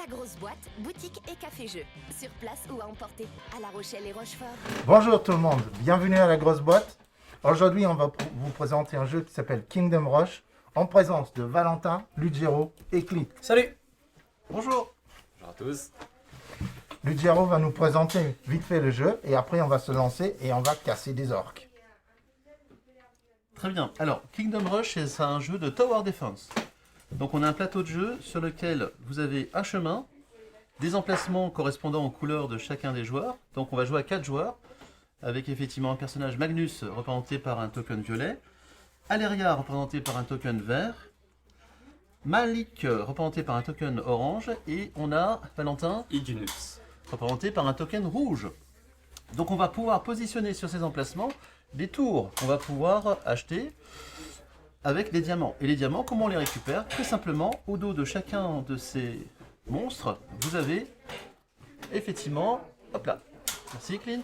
La grosse boîte, boutique et café-jeu. Sur place ou à emporter, à La Rochelle et Rochefort. Bonjour tout le monde, bienvenue à la grosse boîte. Aujourd'hui, on va vous présenter un jeu qui s'appelle Kingdom Rush en présence de Valentin, Ludgero et Clint. Salut. Bonjour. Bonjour à tous. Ludgero va nous présenter vite fait le jeu et après on va se lancer et on va casser des orques. Très bien. Alors, Kingdom Rush, c'est un jeu de Tower Defense. Donc on a un plateau de jeu sur lequel vous avez un chemin, des emplacements correspondant aux couleurs de chacun des joueurs. Donc on va jouer à 4 joueurs, avec effectivement un personnage Magnus représenté par un token violet, Aleria représenté par un token vert, Malik représenté par un token orange, et on a Valentin Idunus. représenté par un token rouge. Donc on va pouvoir positionner sur ces emplacements des tours qu'on va pouvoir acheter avec des diamants. Et les diamants, comment on les récupère? Très simplement, au dos de chacun de ces monstres, vous avez effectivement, hop là, merci Clint,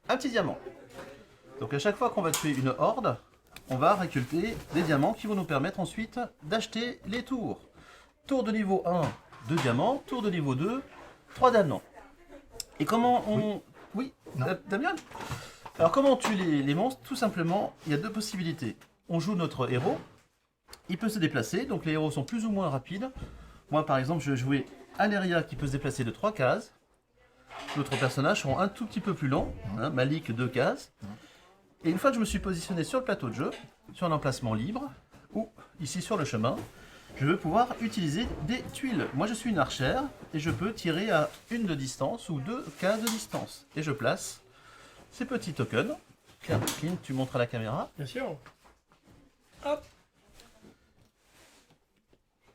un petit diamant. Donc à chaque fois qu'on va tuer une horde, on va récolter des diamants qui vont nous permettre ensuite d'acheter les tours. Tour de niveau 1, 2 diamants, tour de niveau 2, 3 diamants. Et comment on... Oui, Damien. Alors comment on tue les monstres? Tout simplement, il y a deux possibilités. On joue notre héros, il peut se déplacer, donc les héros sont plus ou moins rapides. Moi par exemple, je vais jouer Aleria qui peut se déplacer de 3 cases. D'autres personnages seront un tout petit peu plus longs, hein, Malik 2 cases. Et une fois que je me suis positionné sur le plateau de jeu, sur un emplacement libre, ou ici sur le chemin, je vais pouvoir utiliser des tuiles. Moi je suis une archère, et je peux tirer à 1 de distance ou 2 cases de distance. Et je place ces petits tokens. Clint, tu montres à la caméra. Bien sûr. Hop.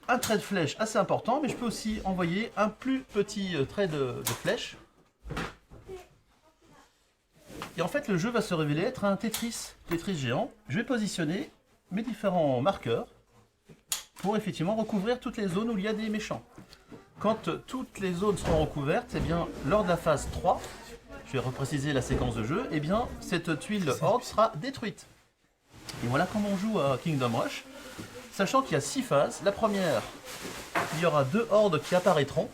Un trait de flèche assez important, mais je peux aussi envoyer un plus petit trait de flèche. Et en fait, le jeu va se révéler être un Tetris géant. Je vais positionner mes différents marqueurs pour effectivement recouvrir toutes les zones où il y a des méchants. Quand toutes les zones seront recouvertes, eh bien, lors de la phase 3, je vais repréciser la séquence de jeu, eh bien, cette tuile horde sera détruite. Et voilà comment on joue à Kingdom Rush, sachant qu'il y a 6 phases. La première, il y aura 2 hordes qui apparaîtront.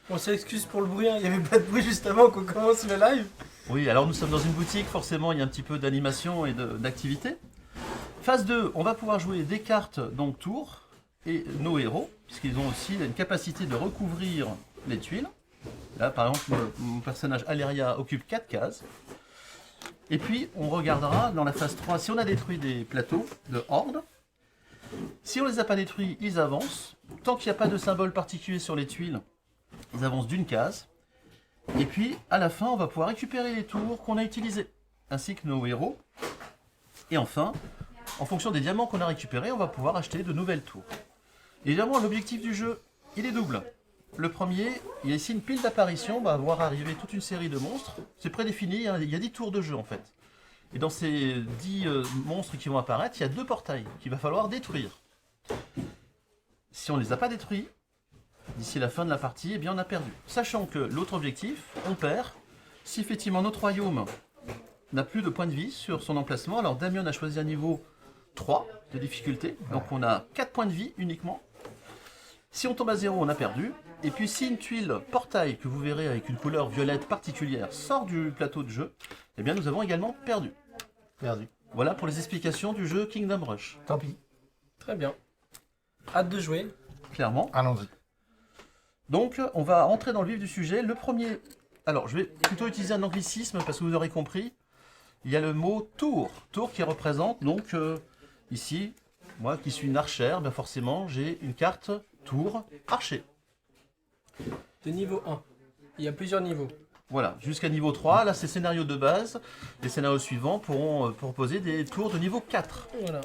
On s'excuse pour le bruit, hein. Il n'y avait pas de bruit juste avant qu'on commence le live. Oui, alors nous sommes dans une boutique, forcément il y a un petit peu d'animation et d'activité. Phase 2, on va pouvoir jouer des cartes, donc tours, et nos héros, puisqu'ils ont aussi une capacité de recouvrir les tuiles. Là par exemple, mon personnage Aleria occupe 4 cases. Et puis on regardera dans la phase 3 si on a détruit des plateaux de horde. Si on ne les a pas détruits, ils avancent. Tant qu'il n'y a pas de symbole particulier sur les tuiles, ils avancent d'une case. Et puis à la fin, on va pouvoir récupérer les tours qu'on a utilisés, ainsi que nos héros. Et enfin, en fonction des diamants qu'on a récupérés, on va pouvoir acheter de nouvelles tours. Évidemment, l'objectif du jeu, il est double. Le premier, il y a ici une pile d'apparition, on va voir arriver toute une série de monstres. C'est prédéfini, hein, il y a 10 tours de jeu en fait. Et dans ces 10 monstres qui vont apparaître, il y a 2 portails qu'il va falloir détruire. Si on ne les a pas détruits, d'ici la fin de la partie, eh bien on a perdu. Sachant que l'autre objectif, on perd, si effectivement notre royaume n'a plus de points de vie sur son emplacement. Alors Damien a choisi un niveau 3 de difficulté, donc on a 4 points de vie uniquement. Si on tombe à 0, on a perdu. Et puis si une tuile portail que vous verrez avec une couleur violette particulière sort du plateau de jeu, eh bien nous avons également perdu. Voilà pour les explications du jeu Kingdom Rush. Tant pis, Très bien. Hâte de jouer. Clairement. allons-y. Donc on va rentrer dans le vif du sujet. Le premier, alors je vais plutôt utiliser un anglicisme parce que vous aurez compris. Il y a le mot tour. Tour qui représente donc ici, moi qui suis une archère, bien forcément j'ai une carte tour archer. De niveau 1. Il y a plusieurs niveaux. Voilà, jusqu'à niveau 3, là c'est scénario de base. Les scénarios suivants pourront proposer des tours de niveau 4. Voilà.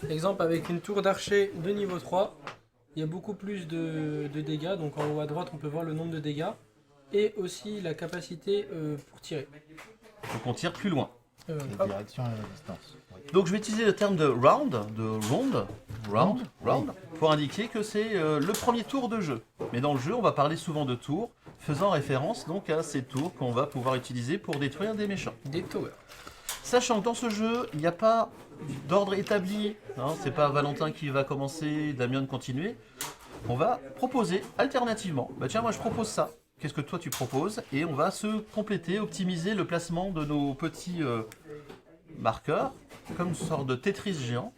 Exemple avec une tour d'archer de niveau 3. Il y a beaucoup plus de dégâts. Donc en haut à droite, on peut voir le nombre de dégâts. Et aussi la capacité pour tirer. Donc on tire plus loin. La Hop. direction et la distance. Oui. Donc je vais utiliser le terme de round, pour indiquer que c'est le premier tour de jeu. Mais dans le jeu, on va parler souvent de tours, faisant référence donc à ces tours qu'on va pouvoir utiliser pour détruire des méchants. Des towers. Sachant que dans ce jeu, il n'y a pas d'ordre établi, hein, c'est pas Valentin qui va commencer, Damien de continuer. on va proposer alternativement. Bah tiens, moi je propose ça. Qu'est-ce que toi tu proposes? Et on va se compléter, optimiser le placement de nos petits marqueurs, comme une sorte de Tetris géant.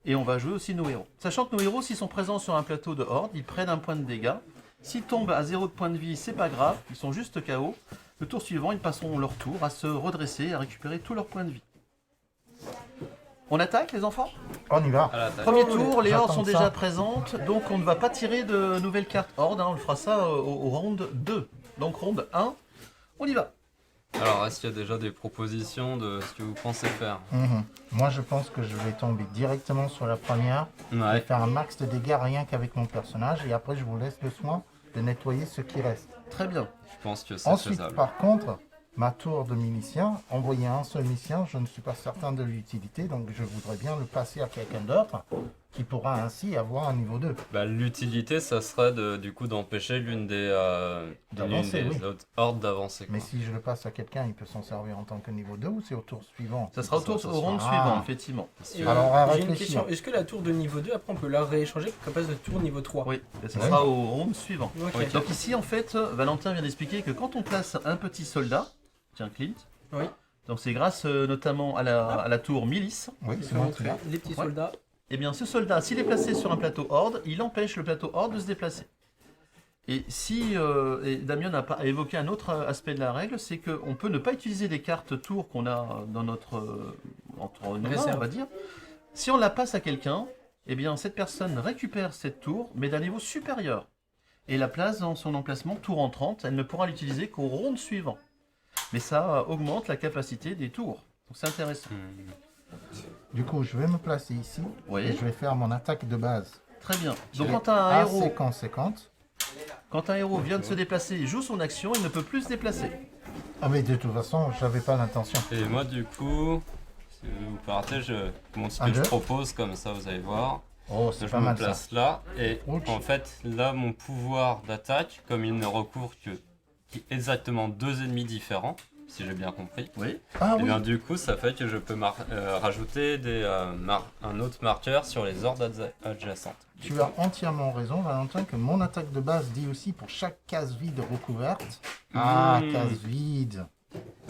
Et on va jouer aussi nos héros. Sachant que nos héros, s'ils sont présents sur un plateau de horde, ils prennent un point de dégâts. S'ils tombent à 0 de point de vie, c'est pas grave, ils sont juste KO. Le tour suivant, ils passeront leur tour à se redresser et à récupérer tous leurs points de vie. On attaque les enfants? On y va. Premier tour, les hordes J'attends sont ça. déjà présentes, donc on ne va pas tirer de nouvelles cartes horde, hein, on le fera ça au round 2. Donc round 1, on y va. Alors, est-ce qu'il y a déjà des propositions de ce que vous pensez faire? Moi, je pense que je vais tomber directement sur la première et Ouais. faire un max de dégâts rien qu'avec mon personnage. Et après, je vous laisse le soin de nettoyer ce qui reste. Très bien. Je pense que c'est Ensuite, faisable. par contre, ma tour de milicien, envoyer un seul milicien, je ne suis pas certain de l'utilité. Donc, je voudrais bien le passer à quelqu'un d'autre qui pourra ainsi avoir un niveau 2. Bah, l'utilité, ça serait du coup d'empêcher l'une des D'avancer, oui. autres hordes d'avancer. Mais quoi. si je le passe à quelqu'un, il peut s'en servir en tant que niveau 2 ou c'est au tour suivant? Ça sera au tour Ça au round sera- suivant, Ah. effectivement. Et, Alors, on va j'ai une réfléchir. question. Est-ce que la tour de niveau 2, après, on peut la rééchanger pour qu'elle passe de tour niveau 3? Oui, et ça Ouais. sera au round suivant. Ok. Ok. Donc ici, en fait, Valentin vient d'expliquer que quand on place un petit soldat, tiens Clint, Oui. donc c'est grâce notamment à la tour milice, Oui, Il c'est faut moi qui montrer l'ai. les petits Ouais. soldats. et bien ce soldat, s'il est placé sur un plateau horde, il empêche le plateau horde de se déplacer. Et si et Damien a évoqué un autre aspect de la règle, c'est qu'on peut ne pas utiliser des cartes tours qu'on a dans notre entre nos mains, Réserve. on va dire. Si on la passe à quelqu'un, eh bien cette personne récupère cette tour, mais d'un niveau supérieur, et la place dans son emplacement tour en 30. Elle ne pourra l'utiliser qu'au round suivant. Mais ça augmente la capacité des tours. Donc c'est intéressant. Du coup, je vais me placer ici Oui. et je vais faire mon attaque de base. Très bien. Qui Donc est quand un assez héros conséquente. Quand un héros vient de se déplacer et joue son action, il ne peut plus se déplacer. Ah mais de toute façon, j'avais pas l'intention. Et moi, du coup, si vous partez, mon Un speech jeu. propose, comme ça vous allez voir. Oh, c'est Je pas me mal ça. place là, et Ouch. en fait, là, mon pouvoir d'attaque, comme il ne recouvre que exactement 2 ennemis différents, si j'ai bien compris, Oui. Ah et oui, bien du coup, ça fait que je peux rajouter un autre marqueur sur les hordes adjacentes. tu as entièrement raison, Valentin, que mon attaque de base dit aussi pour chaque case vide recouverte. Ah, case vide.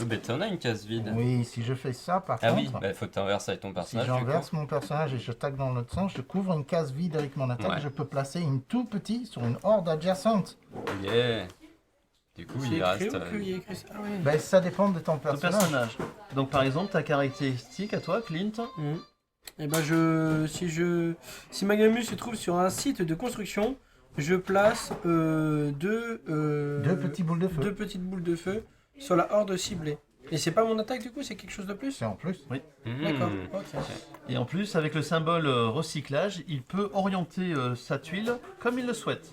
Mais t'en as une case vide. Oui, si je fais ça, par Ah oui, contre, il faut que t'inverses avec ton si personnage. du coup. j'inverse mon personnage et je tacle dans l'autre sens, je couvre une case vide avec mon attaque, Ouais. je peux placer une tout petite sur une horde adjacente. Yeah. Du coup, C'est il écrit reste. ou qu'il y a écrit ça? Ah ouais. Ben, ça dépend de ton Ton personnage. personnage. Donc par exemple, ta caractéristique à toi, Clint. Et ben si Magamus se trouve sur un site de construction, je place deux Deux petites boules de feu. deux petites boules de feu sur la horde ciblée. Et c'est pas mon attaque du coup, c'est quelque chose de plus? C'est en plus. D'accord, ok. Et en plus, avec le symbole recyclage, il peut orienter sa tuile comme il le souhaite.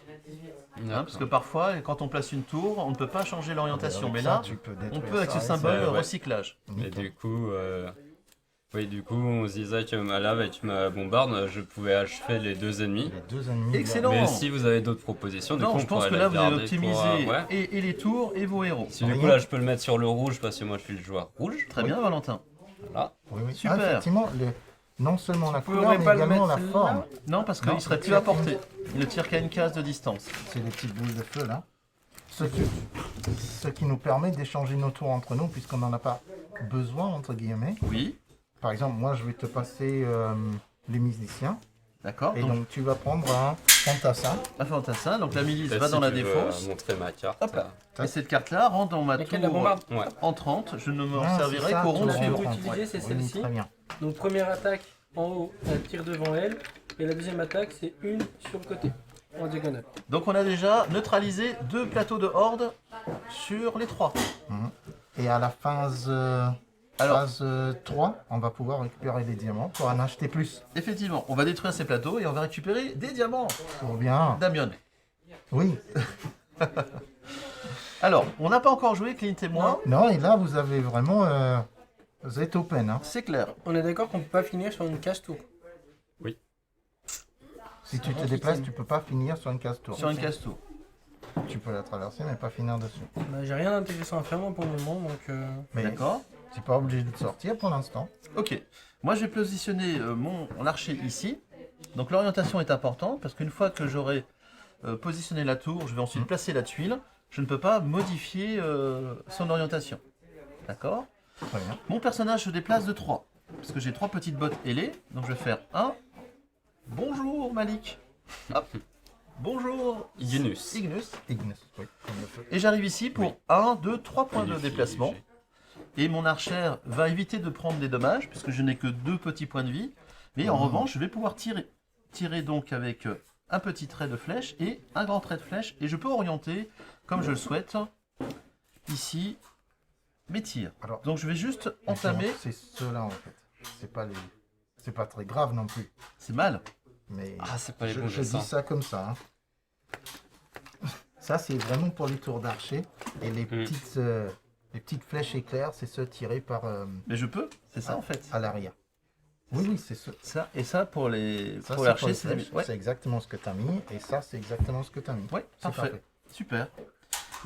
Hein, parce que parfois, quand on place une tour, on ne peut pas changer l'orientation. Mais Ça, là, tu peux on détruire peut avec ça ce et symbole ouais. recyclage. c'est Et nickel. du coup, du coup, on se disait que là, avec ma bombarde, je pouvais achever les 2 ennemis. Les deux ennemis. Excellent. Mais si vous avez d'autres propositions, du coup, Non, on je pense pourrait que la là, vous avez garder optimisé pour, ouais. et les tours et vos héros. Si du coup, là, je peux le mettre sur le rouge parce que moi, je suis le joueur rouge. Très bien, Valentin. Voilà. Oui, oui. Super. Ah, effectivement, non seulement la pourrais couleur, mais pas le également la mettre forme. là Non, parce qu'il Non, serait il plus à tire portée. Il ne tire qu'à une case de distance. C'est des petites boules de feu là. Ce qui nous permet d'échanger nos tours entre nous puisqu'on n'en a pas besoin entre guillemets. Oui, Par exemple, moi je vais te passer les musiciens d'accord. et Donc, donc tu vas prendre un fantassin. un fantassin. Donc la milice Peut-être va si dans la tu veux, défausse. montrer ma carte. Hop là. Et cette carte-là rentre dans ma Laquelle, la tour bombarde? Ouais. en 30. Je ne m'en Ah, servirai c'est ça, qu'au tu round l'as suivant. suivant. compris. Utiliser, c'est Oui, celle-ci. Très bien. Donc première attaque en haut, elle tire devant elle. Et la deuxième attaque, c'est une sur le côté, en diagonale. Donc on a déjà neutralisé 2 plateaux de horde sur les 3. Et à la phase, Alors, phase 3, on va pouvoir récupérer des diamants pour en acheter plus. effectivement, on va détruire ces plateaux et on va récupérer des diamants. Pour bien. Damien. Oui. Alors, on n'a pas encore joué, Clint et moi. Non, et là vous avez vraiment. Vous êtes open. Hein. C'est clair. On est d'accord qu'on peut pas finir sur une case tour. Si tu te déplaces, tu peux pas finir sur une case tour. Sur une case tour. Tu peux la traverser, mais pas finir dessus. Bah, j'ai rien d'intéressant à faire moi pour le moment, donc Mais D'accord. tu n'es pas obligé de sortir pour l'instant. Ok. Moi, je vais positionner mon archer ici. Donc l'orientation est importante parce qu'une fois que j'aurai positionner la tour, je vais ensuite placer la tuile. Je ne peux pas modifier son orientation. D'accord? Très bien. Mon personnage se déplace de 3. Parce que j'ai 3 petites bottes ailées. Donc je vais faire 1. Bonjour Malik. Hop. Bonjour Ignus. Ignus. Ignis, oui, comme le feu. Et j'arrive ici pour Oui. 1, 2, 3 points de Magnifique. déplacement. Et mon archère va éviter de prendre des dommages, puisque je n'ai que 2 petits points de vie. Mais en revanche, je vais pouvoir tirer. Tirer donc avec un petit trait de flèche et un grand trait de flèche. Et je peux orienter, comme je le souhaite, ici, mes tirs. Alors, Donc je vais juste entamer. C'est ceux-là en fait. C'est pas très grave non plus. C'est mal. Mais Ah, c'est pas les je, bons je dis dessins. ça comme ça. Hein. Ça, c'est vraiment pour les tours d'archer. Et les petites flèches éclairs, c'est ceux tirés par Mais je peux, c'est ça en fait. à l'arrière. Oui, oui, c'est ça. Ça et ça pour les Ça, pour c'est l'archer, les c'est flèches. ouais. C'est exactement ce que tu as mis. Et ça, c'est exactement ce que tu as mis. Ouais, C'est parfait. Super.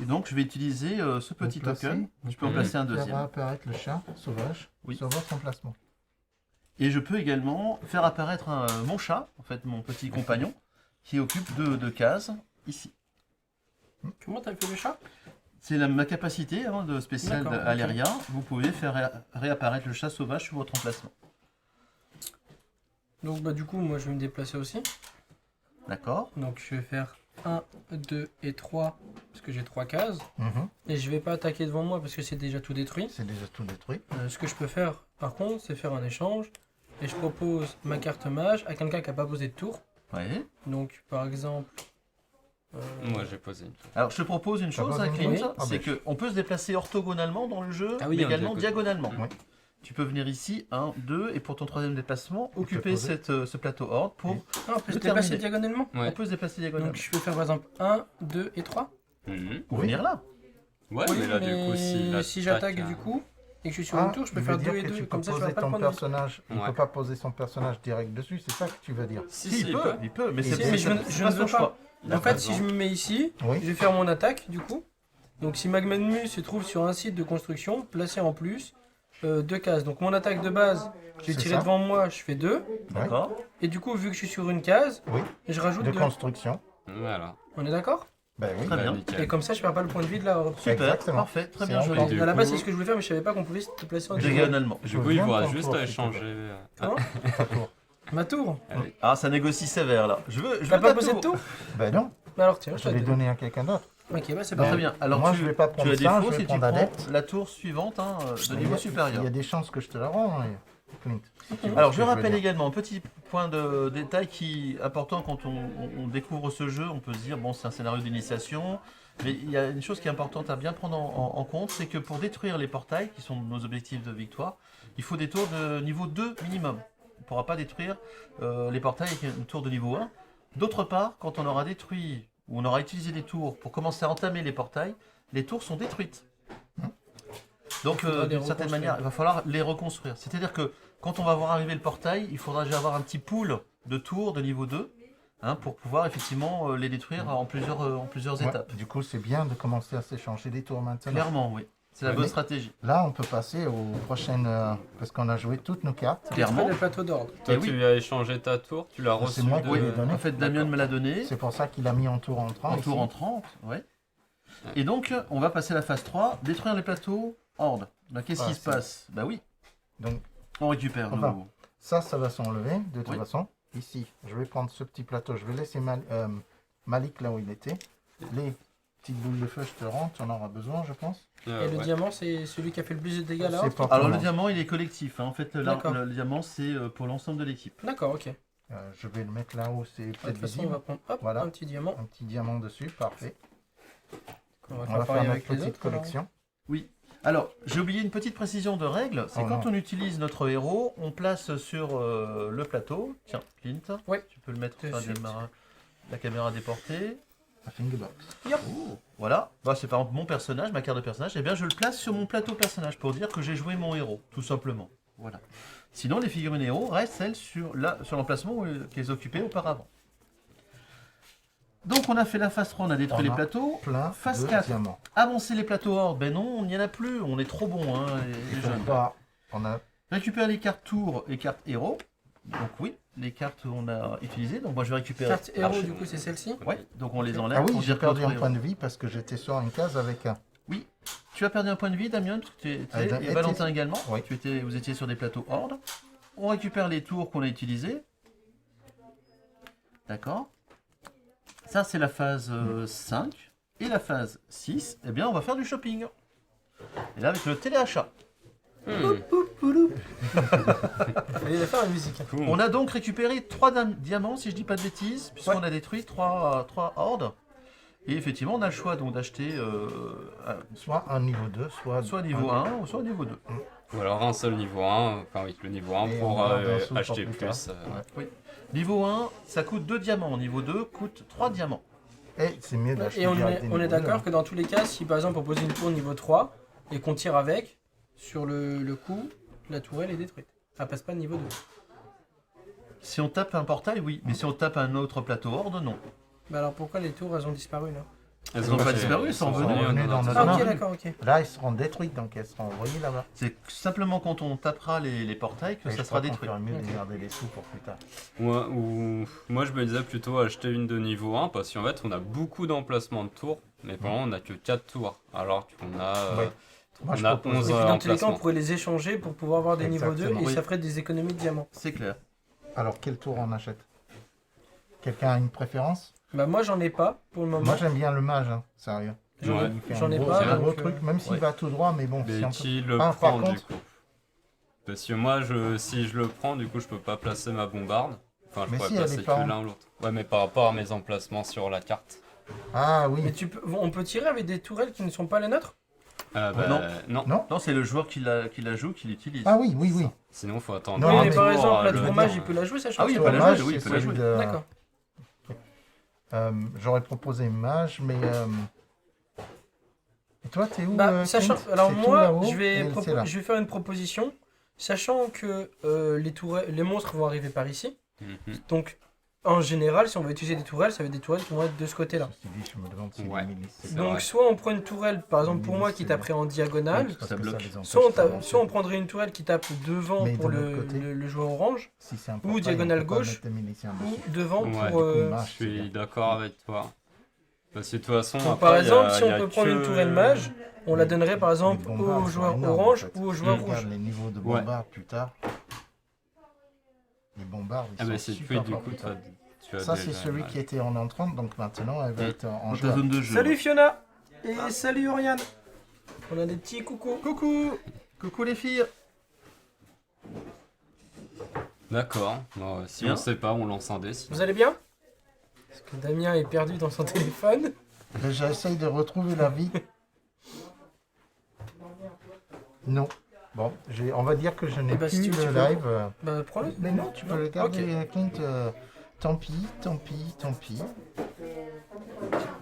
Et donc je vais utiliser ce petit Vous placez, token. vous Je peux en pouvez placer un faire deuxième. apparaître le chat sauvage Oui. sur votre emplacement. Et je peux également faire apparaître mon chat, en fait mon petit compagnon, qui occupe deux cases ici. Comment t'as fait le chat? C'est ma capacité de spécial D'accord, d'Aléria. Vous pouvez faire réapparaître le chat sauvage sur votre emplacement. Donc bah du coup moi je vais me déplacer aussi. D'accord? Donc je vais faire 1, 2 et 3 parce que j'ai 3 cases. Mhm. Et je vais pas attaquer devant moi parce que c'est déjà tout détruit. C'est déjà tout détruit. Ce que je peux faire par contre c'est faire un échange. Et je propose ma carte mage à quelqu'un qui n'a pas posé de tour. Oui. Donc par exemple... Moi j'ai posé une tour. Alors je te propose une chose, pas hein, besoin de Clint, oui. Ah, c'est ben, qu'on peut se déplacer orthogonalement dans le jeu, Ah oui, mais en également diagonalement. Oui. Tu peux venir ici, 1, 2, et pour ton troisième déplacement, te occuper poser. ce plateau horde pour... Ah, on peut se terminer. déplacer diagonalement. On Ouais. peut se déplacer diagonalement. Donc je peux faire par exemple 1, 2 et 3. Mhm. Ou venir là. Ouais, Oui, mais là du coup si j'attaque du coup et que je suis sur Ah, une tour, je peux il faire veut 2 dire et que 2. tu peux Comme ça je poser perds pas de ton point de vie. personnage. Il Ouais. peut pas poser son personnage direct dessus, c'est ça que tu veux dire. Si, Si, il peut, mais Et c'est si, mais je ne pas veux son pas. choix. En fait, si je me mets ici, Oui. je vais faire mon attaque du coup. Donc si Magmanmu se trouve sur un site de construction, placé en plus 2 cases. Donc mon attaque de base, je vais C'est tirer ça. devant moi, je fais 2. D'accord. Et du coup, vu que je suis sur une case, Oui. je rajoute De 2. construction. Voilà. On est d'accord? Ben oui. Très Bah, bien. nickel. Et comme ça, je perds pas le point de vie de la horde. Super, Exactement. parfait, très C'est bien en joué. ordre. Du À la coup- base, c'est ce que je voulais faire, mais je savais pas qu'on pouvait se déplacer en diagonale. Diagonalement. Du Je coup, il viens faudra de ton juste tour, échanger. s'il Comment Ta tour. Ma tour? Allez. Ah, ça négocie sévère là. Je veux T'as pas ta posé de tour? Ben non, Bah alors tiens, je je te l'ai la donné à quelqu'un d'autre. Ok, bah c'est Très parfait. bien. Alors Moi, tu, je vais pas tu prendre as des ça, fausses je vais et tu prendre prends adepte. la tour suivante de Il y niveau a- supérieur. Il y a des chances que je te la rends, hein, Clint. Alors Ce je que veux rappelle dire. également un petit point de détail qui est important quand on découvre ce jeu. On peut se dire bon c'est un scénario d'initiation, mais il y a une chose qui est importante à bien prendre en compte, c'est que pour détruire les portails, qui sont nos objectifs de victoire, il faut des tours de niveau 2 minimum. On ne pourra pas détruire les portails avec une tour de niveau 1. D'autre part, quand on aura détruit ou on aura utilisé des tours pour commencer à entamer les portails, les tours sont détruites. Donc faudra les d'une certaine reconstruire. manière, il va falloir les reconstruire. C'est-à-dire que quand on va voir arriver le portail, il faudra déjà avoir un petit pool de tours de niveau 2 pour pouvoir effectivement les détruire en plusieurs Ouais, étapes. du coup, c'est bien de commencer à s'échanger des tours maintenant. Clairement, oui. C'est la Ouais, bonne mais- stratégie. Là, on peut passer aux prochaines... parce qu'on a joué toutes nos cartes. Clairement. Le plateau d'ordre. Toi, Eh oui. tu lui as échangé ta tour, tu l'as C'est reçu moi de... qui lui ai donné. En fait, Damien me l'a donné. C'est pour ça qu'il a mis en tour entrant. En ici. tour en 30, ouais. Et donc, on va passer à la phase 3, détruire les plateaux horde. Bah, qu'est-ce Ah, qui se c'est- passe? Bah oui, Donc, on récupère Enfin, nos... ça va s'enlever de toute Oui. façon. Ici, je vais prendre ce petit plateau. Je vais laisser Malik là où il était. Les petites boules de feu, je te rends. Tu en auras besoin, je pense. Et le ouais. diamant, c'est celui qui a fait le plus de dégâts là. C'est pas Alors pour le moi. diamant, il est collectif. En fait, D'accord. le diamant, c'est pour l'ensemble de l'équipe. D'accord, ok. Je vais le mettre là où c'est De peut-être toute façon, on visible. va prendre hop, Voilà. un petit diamant. Un petit diamant dessus, parfait. On va On faire va pareil faire avec notre les petite autres. alors. collection. Alors, j'ai oublié une petite précision de règle. C'est Oh quand non. on utilise notre héros, on place sur le plateau. Tiens, Clint, Ouais. tu peux le mettre De sur suite. la caméra déportée. La fingerbox. Voilà, bah, c'est par exemple mon personnage, ma carte de personnage, et bien je le place sur mon plateau personnage pour dire que j'ai joué mon héros, tout simplement. Voilà. Sinon, les figurines héros restent celles sur l'emplacement qu'elles occupaient auparavant. Donc on a fait la phase 3, on a détruit On les a plateaux. Plein Phase de 4. diamants. Avancer les plateaux hors, ben non, on n'y en a plus, on est trop bon, hein, les Il faut jeunes. pas- On a Récupérer les cartes tours et cartes héros. Donc oui, les cartes on a utilisées. Donc moi je vais récupérer. Carte héros, du coup, c'est celle-ci. Ouais, donc on les enlève. Ah oui, pour j'ai dire que perdu notre un point héros- de vie parce que j'étais sur une case avec un. Oui, tu as perdu un point de vie, Damien, parce que Ah, et Valentin également. Oui. Vous étiez sur des plateaux horde. On récupère les tours qu'on a utilisés. D'accord. Ça, c'est la phase 5. Et la phase 6, eh bien, on va faire du shopping. Et là, avec le téléachat. Allez, va faire la musique. On a donc récupéré 3 diamants, si je dis pas de bêtises, puisqu'on a détruit 3 hordes. Et effectivement, on a le choix donc d'acheter Soit un niveau 2, soit niveau 1 ou soit niveau 2. Ou alors un seul niveau 1, enfin oui, le niveau 1 Et pour on garde un sous acheter pour plus plus. Oui. Niveau 1, ça coûte 2 diamants. Niveau 2 coûte 3 diamants. Et c'est mieux d'acheter Et on direct est, des on est niveaux d'accord deux. que dans tous les cas, si par exemple on pose une tour niveau 3 et qu'on tire avec, sur le coup, la tourelle est détruite. Elle passe pas niveau 2. Si on tape un portail, oui. Mais si on tape un autre plateau horde, non. Bah alors pourquoi les tours elles ont disparu là? Elles ont pas disparu, elles sont revenues dans notre Ah main. ok, d'accord, ok. Là, ils seront détruites, donc elles seront envoyées là-bas. C'est simplement quand on tapera les portails que Et ça je sera crois qu'on détruit. ferait mieux de garder les sous pour plus tard. Moi je me disais plutôt acheter une de niveau 1 parce qu'en fait on a beaucoup d'emplacements de tours, mais pour l'instant on a que 4 tours. Alors qu'on a, Ouais. Moi, je on a propose- 11 Et puis dans tous les cas, on emplacements. pourrait les échanger pour pouvoir avoir des niveaux 2 et Exactement. Oui. ça ferait des économies de diamants. C'est clair. Alors, quel tour on achète? Quelqu'un a une préférence? Bah moi j'en ai pas pour le moment. Moi, j'aime bien le mage, hein, sérieux. J'en Ouais. Il fait j'en un ai gros, pas, c'est un gros donc, truc, même s'il ouais. va tout droit, mais bon, Mais si on qui le Ah, prend par du contre- coup? Parce que moi si je le prends du coup je peux pas placer ma bombarde. Enfin je Mais pourrais si, elle placer est que pas en- l'un ou l'autre. Ouais mais par rapport à mes emplacements sur la carte. Ah oui, Mais on peut tirer avec des tourelles qui ne sont pas les nôtres? Non. non? Non, c'est le joueur qui la joue qui l'utilise. Ah oui, oui, oui. Sinon faut attendre. Non, Oui, mais mais par tour, exemple, la le tour mage tour, il peut la jouer, ça Ah oui, il change peut pas. la Mage, jouer, oui, il c'est peut la celui jouer. de- D'accord. J'aurais proposé mage, mais... Et toi, t'es où Sachant, Clint? alors C'est tout moi, là-haut, je vais, et c'est là. je vais faire une proposition, sachant que les monstres vont arriver par ici. Mhm. Donc, en général, si on va utiliser des tourelles, ça va être des tourelles qui vont être de ce côté-là. Ceci dit, je me demande si Ouais. les milices, c'est C'est Donc, vrai. soit on prend une tourelle, par exemple pour Oui, moi, c'est qui bien. taperait en diagonale, parce ça que bloque. les empêche soit d'avancer. soit on prendrait une tourelle qui tape devant Mais pour de le, l'autre côté. le joueur orange, Si c'est un ou portail, diagonale on peut pas gauche, mettre des miliciens ou dessus. devant Ouais, pour... du coup, mage. Je suis d'accord avec toi. Parce que de toute façon, Donc, après, par il y a- exemple, si il y on a peut prendre que- une tourelle mage, on la donnerait par exemple Les bombards au sont joueur énormes, orange en fait. ou au joueur Regarde rouge. les niveaux de Ouais. bombards plus tard. Les bombards, ils Ah sont bah c'est super du forts, coup, putain. tu as Ça, déjà c'est celui mal. qui était en entrant, donc maintenant, elle va Mm. être en Dans ta joueur. zone de jeu. Salut Fiona et salut Oriane. On a des petits coucous. Coucou. Coucou les filles. D'accord. Bon, si Bien. on sait pas, on lance un dé. Vous allez bien? Parce que Damien est perdu dans son téléphone. J'essaye de retrouver la vie. Non. Bon, on va dire que je n'ai Eh ben, si plus tu le veux. live. Bah prends-le. Mais non, tu peux le garder, Ok. Clint. Tant pis, tant pis, tant pis.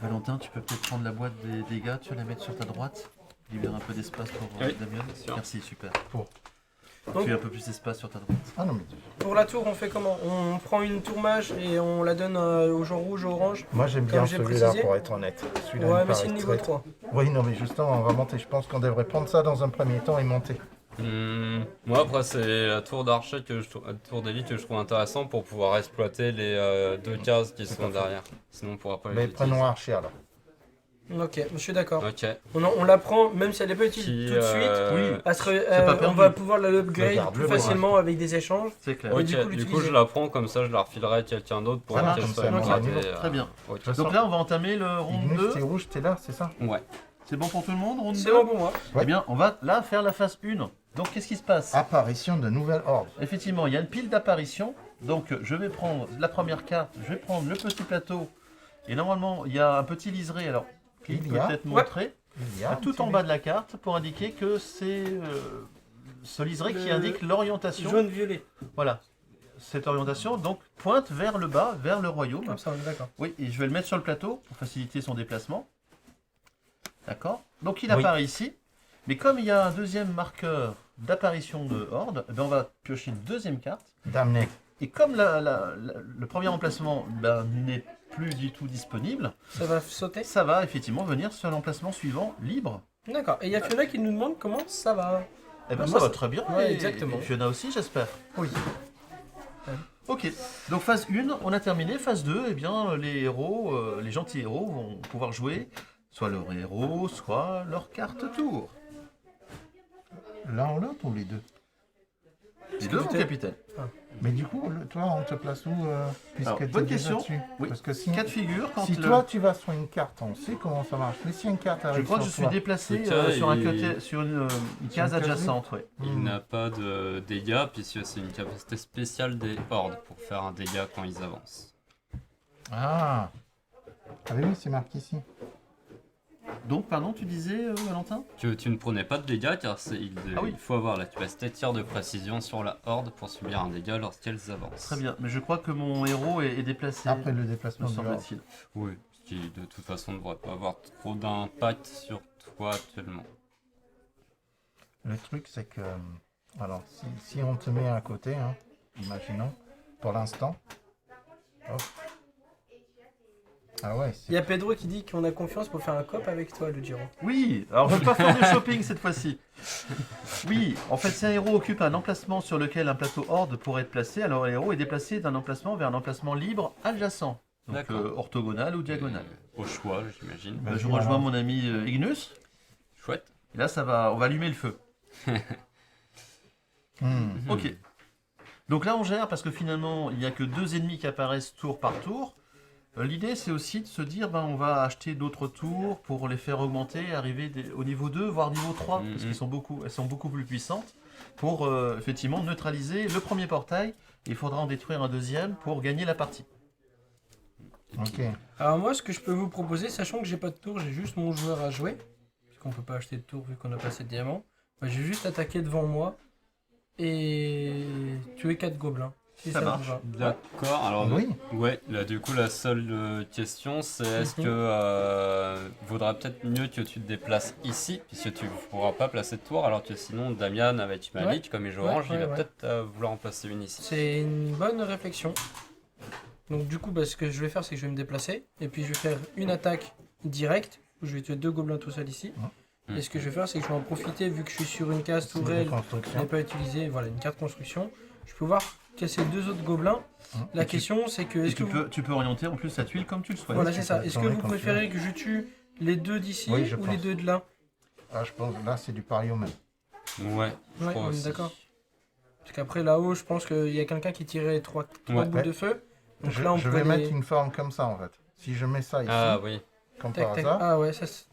Valentin, tu peux peut-être prendre la boîte des dégâts, tu vas la mettre sur ta droite. Libère un peu d'espace pour Oui, Damien. bien sûr. Merci, super. Donc- Tu as un peu plus d'espace sur ta droite. Ah non, mais Pour la tour, on fait comment? On prend une tour mage et on la donne au joueur rouge, au orange. moi j'aime Comme bien j'ai celui-là précisé. pour être honnête. Celui-là, il Ouais, me mais c'est paraît le niveau très- 3. Oui, non, mais justement, on va monter. Je pense qu'on devrait prendre ça dans un premier temps et monter. Moi après c'est la tour d'archer que la tour d'élite que je trouve intéressant pour pouvoir exploiter les deux cases qui sont derrière. Sinon on pourra pas les Mais utiliser. prenons Archer alors. Ok, je suis d'accord. Ok. On la prend, même si elle n'est pas utile Qui, tout de suite. oui. On perdu. va pouvoir la upgrade Regarde, plus le facilement avec des échanges. C'est clair. Ouais. Ok, du coup, du coup l'utiliser. je la prends comme ça, je la refilerai à quelqu'un d'autre pour Ça marche, qu'elle comme soit ça, ok. upgradée, Très bien. ok. De toute façon, Donc là, on va entamer le round Ignus, 2. t'es rouge, t'es là, c'est ça? Ouais. C'est bon pour tout le monde, round 2? C'est bon pour moi. Ouais. Eh bien, on va là faire la phase 1. Donc, qu'est-ce qui se passe? Apparition de nouvelles hordes. Effectivement, il y a une pile d'apparitions. Donc, je vais prendre la première carte, je vais prendre le petit plateau. Et normalement, il y a un petit liseré. Alors, qui Il y peut a. être montré Il y a un tout petit en bas de la carte pour indiquer que c'est ce liseré qui Le- indique l'orientation. Jaune-violet. Voilà. Cette orientation, donc, pointe vers le bas, vers le royaume. Comme ça, on est d'accord. Oui, et je vais le mettre sur le plateau pour faciliter son déplacement. D'accord. Donc il Oui. apparaît ici. Mais comme il y a un deuxième marqueur d'apparition de horde, eh ben, on va piocher une deuxième carte. Damné. Et comme le premier emplacement n'est plus du tout disponible, Ça va sauter. ça va effectivement venir sur l'emplacement suivant libre. D'accord. Et il y a Fiona qui nous demande comment ça va. Eh ben, Moi, ça va ça- très bien. Ouais, et- exactement. Et Fiona aussi, j'espère. Oui. Ok, donc phase 1, on a terminé. Phase 2, eh bien, les héros, les gentils héros vont pouvoir jouer soit leur héros, soit leur carte tour. L'un ou l'autre ou les deux? Les deux, mon capitaine. Mais du coup, toi, on te place où puisque Alors, t'es bonne déjà question. dessus Oui. Parce que si, Cas de figure, quand si toi, tu vas sur une carte, on sait comment ça marche. Mais si une carte je arrive crois que sur je suis toi, déplacé Le cas, sur, un il- côté, sur une case case adjacente. Ouais. Il Hmm. n'a pas de dégâts, puisque c'est une capacité spéciale des hordes pour faire un dégât quand ils avancent. Ah oui, c'est marqué ici. Donc, pardon, tu disais, Valentin? Que tu ne prenais pas de dégâts car Ah oui. il faut avoir la capacité de tir de précision sur la horde pour subir un dégât lorsqu'elles avancent. Très bien, mais je crois que mon héros est déplacé, Après le me déplacement du hors. semble-t-il. Oui, ce qui de toute façon ne devrait pas avoir trop d'impact sur toi actuellement. Le truc, c'est que... Alors, si on te met à côté, hein, imaginons, pour l'instant... hop. Ah ouais, Il y a Pedro qui dit qu'on a confiance pour faire un cop avec toi, le Giro. Oui, alors je ne vais pas faire du shopping cette fois-ci. Oui, en fait, si un héros occupe un emplacement sur lequel un plateau horde pourrait être placé, alors le héros est déplacé d'un emplacement vers un emplacement libre adjacent. Donc D'accord. orthogonal ou diagonal. Au choix, j'imagine. Vas-y, Je rejoins alors. mon ami Ignus. Chouette. Et là, on va allumer le feu. Ok. Donc là, on gère parce que finalement, il n'y a que 2 ennemis qui apparaissent tour par tour. L'idée, c'est aussi de se dire, on va acheter d'autres tours pour les faire augmenter, arriver au niveau 2, voire niveau 3, parce qu'elles sont beaucoup plus puissantes, pour effectivement neutraliser le premier portail. Il faudra en détruire un deuxième pour gagner la partie. Ok. Alors moi, ce que je peux vous proposer, sachant que j'ai pas de tour, j'ai juste mon joueur à jouer, puisqu'on peut pas acheter de tour vu qu'on a pas assez de diamants, bah, j'ai juste attaqué devant moi et tuer 4 gobelins. Si Ça vous marche. va. D'accord, alors Oui. ouais, là du coup la seule question c'est est-ce que vaudrait peut-être mieux que tu te déplaces ici, puisque tu ne pourras pas placer de tour, alors que sinon Damian avec Malik, comme il joue orange, il va peut-être vouloir en placer une ici. C'est une bonne réflexion. Donc du coup, bah, ce que je vais faire, c'est que je vais me déplacer, et puis je vais faire une attaque directe, où je vais tuer 2 gobelins tout seuls ici. Et ce que je vais faire, c'est que je vais en profiter, vu que je suis sur une case C'est de tourelle, je n'ai construction. pas utilisé, voilà, une carte construction. Je peux pouvoir casser 2 autres gobelins. La question, c'est que... Et Est-ce que tu peux orienter en plus la tuile comme tu le souhaites. Voilà, tu c'est ça. peux Est-ce que tourner vous comme tu préférez que je tue les 2 d'ici Oui, je ou les pense. 2 de là? Ah, je pense que là, c'est du pari au même. Ouais, je Ouais, crois on est aussi. d'accord. Parce qu'après, là-haut, je pense qu'il y a quelqu'un qui tirait 3 Ouais. boules de feu. Donc Je, là, on je pourrait vais les- mettre une forme comme ça, en fait. Si je mets ça ici, Ah oui. comme Tac, par tac. hasard... Ah ouais, ça c'est...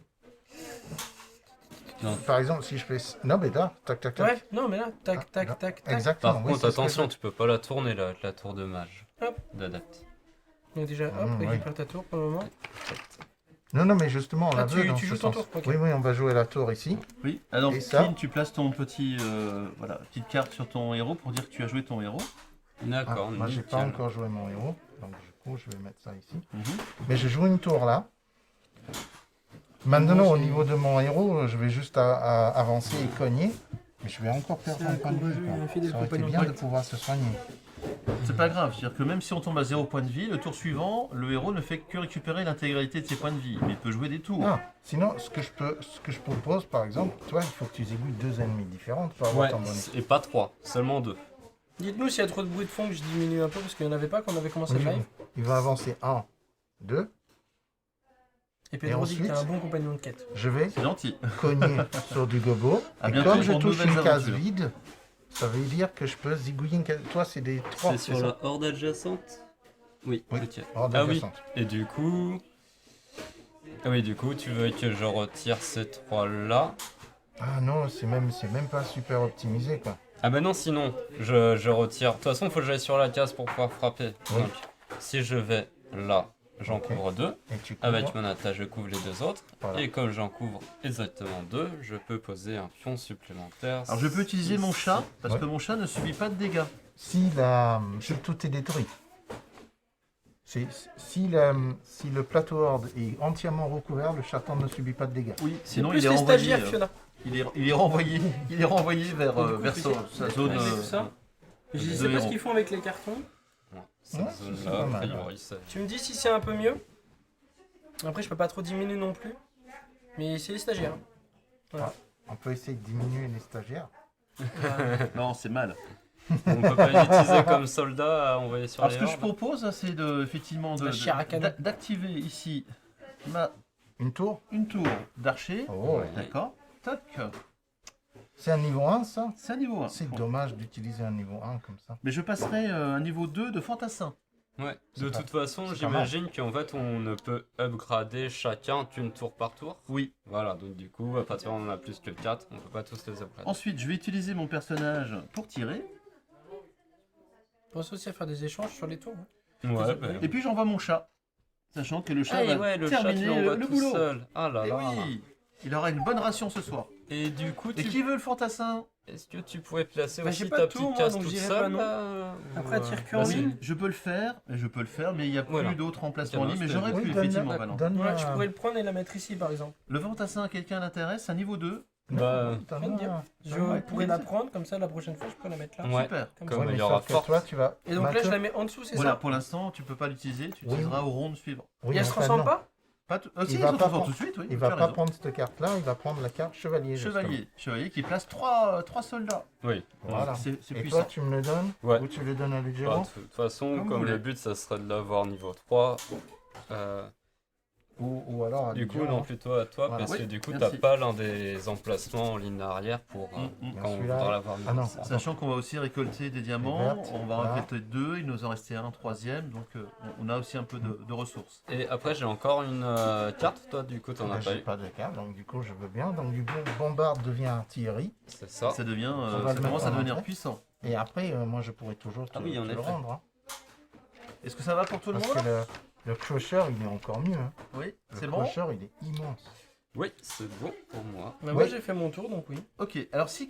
Par exemple, si je fais... Non, mais là, tac, tac, tac. Ouais, non, mais là, tac, Ah, tac, là. tac, tac. Exactement. Par oui, contre, c'est ce que attention, je- tu peux pas la tourner là, avec la tour de mage Hop. d'adapte. Donc déjà, hop, oui. récupère ta tour pour le moment. Non, mais justement, on la Ah, veut tu dans joues ce ton sens. tour, ok. Oui, on va jouer la tour ici. Oui, alors Et ça Clint, tu places ton petite carte sur ton héros pour dire que tu as joué ton héros. Ah, D'accord, moi, j'ai pas nickel. encore joué mon héros. Donc, du coup, je vais mettre ça ici. Mhm. Mais je joue une tour là. Maintenant, Moi, au j'ai- niveau de mon héros, je vais juste avancer et cogner. Mais je vais encore perdre C'est un un point de courageux, vie. quoi. un fidèle Ça aurait été compagnon bien de de quête. pouvoir se soigner. C'est pas grave, c'est-à-dire que même si on tombe à 0 point de vie, le tour suivant, le héros ne fait que récupérer l'intégralité de ses points de vie, mais il peut jouer des tours. Ah, sinon, ce que je propose, par exemple, toi, il faut que tu aiguilles 2 ennemis différentes pour avoir Ouais, ton bonus. et pas 3, seulement 2. Dites-nous s'il y a trop de bruit de fond que je diminue un peu parce qu'il n'y en avait pas quand on avait commencé Oui, le live. il va avancer 1, 2. Et Pedro dit que t'es ensuite un bon compagnon de quête. Je vais C'est gentil. cogner sur du gobo. À Et bientôt comme je pour de touche une nouvelles case aventures. vide, ça veut dire que je peux zigouiller une case. Toi, c'est des 3. C'est sur la horde adjacente. Oui, Oui. ok. Horde Ah oui, adjacente. et du coup... Ah oui, du coup, tu veux que je retire ces 3 là. Ah non, c'est même pas super optimisé, quoi. Ah bah non, sinon, je retire. De toute façon, il faut que j'aille sur la case pour pouvoir frapper. Oui. Donc, si je vais là, j'en Ok. couvre 2. Et tu Avec couvres. mon attaque, je couvre les 2 autres. Voilà. Et comme j'en couvre exactement 2, je peux poser un pion supplémentaire. Alors je peux utiliser mon chat, parce Ouais. que mon chat ne subit pas de dégâts. Si tout est détruit. Si le plateau horde est entièrement recouvert, le chaton ne subit pas de dégâts. Oui, sinon Plus il est les renvoyé. stagiaires, Fiona. Il est renvoyé vers, Du coup, vers tu sa, sais, sa zone. régler tout ça. Je de sais pas ce héros. qu'ils font avec les cartons. Cette Ouais, c'est zone-là, pas a mal. priori, c'est... Tu me dis si c'est un peu mieux. Après, je peux pas trop diminuer non plus. Mais c'est les stagiaires. On peut essayer de diminuer les stagiaires. Non, c'est mal. On peut pas l'utiliser comme soldat à envoyer sur Alors les ce que je hordes. propose, c'est La chair à canon. d'activer ici Une tour? une tour d'archer. Oh, Ouais. D'accord. Toc. c'est un niveau 1 ça? C'est un niveau 1. C'est dommage d'utiliser un niveau 1 comme ça. Mais je passerai un niveau 2 de fantassin. Ouais. C'est De pas- toute façon, c'est pas mal. j'imagine qu'en fait, on ne peut upgrader chacun d'une tour par tour. Oui. Voilà, donc du coup, à partir du moment où on a plus que 4, on peut pas tous les upgrader. Ensuite, je vais utiliser mon personnage pour tirer. Pense aussi à faire des échanges sur les tours. hein. Ouais, bah, Et puis j'envoie mon chat. Sachant que le chat Ah, et va ouais, le chat, tu terminer l'envoies le tout boulot. seul. Ah là Et là. oui, il aura une bonne ration ce soir. Et du coup, Et qui veut le fantassin? est-ce que tu pourrais placer Bah, aussi j'ai pas ta de tour, petite moi, case donc toute j'irai seule pas, non. là, Après, ou, tire que bah, en si. ligne. Je peux le faire, mais il n'y a plus Voilà. d'autres emplacements Ok, libres. non, Mais c'était- j'aurais Oui, pu donne-le- effectivement, Valent. donne-le Ouais, je un- pourrais le prendre et la mettre ici par exemple. Le fantassin, quelqu'un l'intéresse, un niveau 2. Bah, donne-le bien. un- Je donne-le un- pourrais la prendre comme ça la prochaine fois je peux la mettre là. ouais, Super. Comme comme Ouais, ça. mais il y aura sauf que force. toi, tu vas. Et donc là je Mathieu- la mets en dessous, c'est Voilà, ça? pour l'instant, tu peux pas l'utiliser, tu Oui. utiliseras au round suivant. Oui, Et elle mais se transforme non. pas? Pas tout... Il si, va il se pas transforme prendre- tout de suite, oui. Il tu va as pas raison. prendre cette carte-là, il va prendre la carte chevalier. Chevalier qui place 3 soldats. Oui. Voilà. C'est Et puissant. toi, tu me le donnes? Ouais. Ou tu le donnes à Bah, Lugero? de toute façon, Comme comme vous le voulez. but, ça serait de l'avoir niveau 3. Ou alors à Du coup, Lugero, non, hein. plutôt à toi, Voilà. parce que Oui, du coup, merci. t'as pas l'un des emplacements en ligne arrière pour quand on Celui-là- voudra l'avoir niveau Ah non. 3. Sachant qu'on va aussi récolter des diamants, vertes, on va voilà. récolter 2, il nous en restait un troisième, donc on a aussi un peu de ressources. Et après, j'ai encore une carte, toi, du coup, t'en Là, as pas j'ai eu. pas de carte, donc du coup, je veux bien. Donc du bombarde devient artillerie. C'est ça. Ça devient, On va ça le commence mettre à en devenir entrée. puissant. Et après, moi, je pourrais toujours te, Ah oui, en te le effet. rendre. Hein. Est-ce que ça va pour tout le Parce monde que le crusher, il est encore mieux. Hein. Oui, Le c'est bon. crusher, il est immense. Oui, c'est bon pour moi. Bah, moi Ouais. j'ai fait mon tour donc oui. Ok, alors si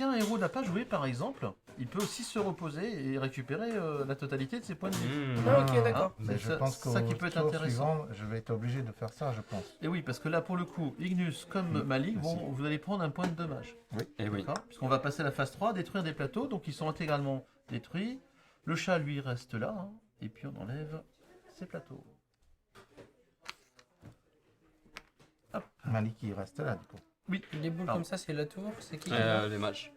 un héros n'a pas joué par exemple, il peut aussi se reposer et récupérer la totalité de ses points de vie. Ah, ok, d'accord. Mais C'est je ça- pense qu'au ça qui peut être tour intéressant. suivant, je vais être obligé de faire ça, je pense. Et oui, parce que là pour le coup, Ignus comme Malik, merci. vous allez prendre un point de dommage. Et oui. D'accord. Puisqu'on va passer à la phase 3, détruire des plateaux, donc ils sont intégralement détruits. Le chat lui reste là, hein, et puis on enlève ces plateaux. Malik, il reste là, du coup. Les boules Ah. comme ça c'est la tour, c'est qui qui est là? Les matchs.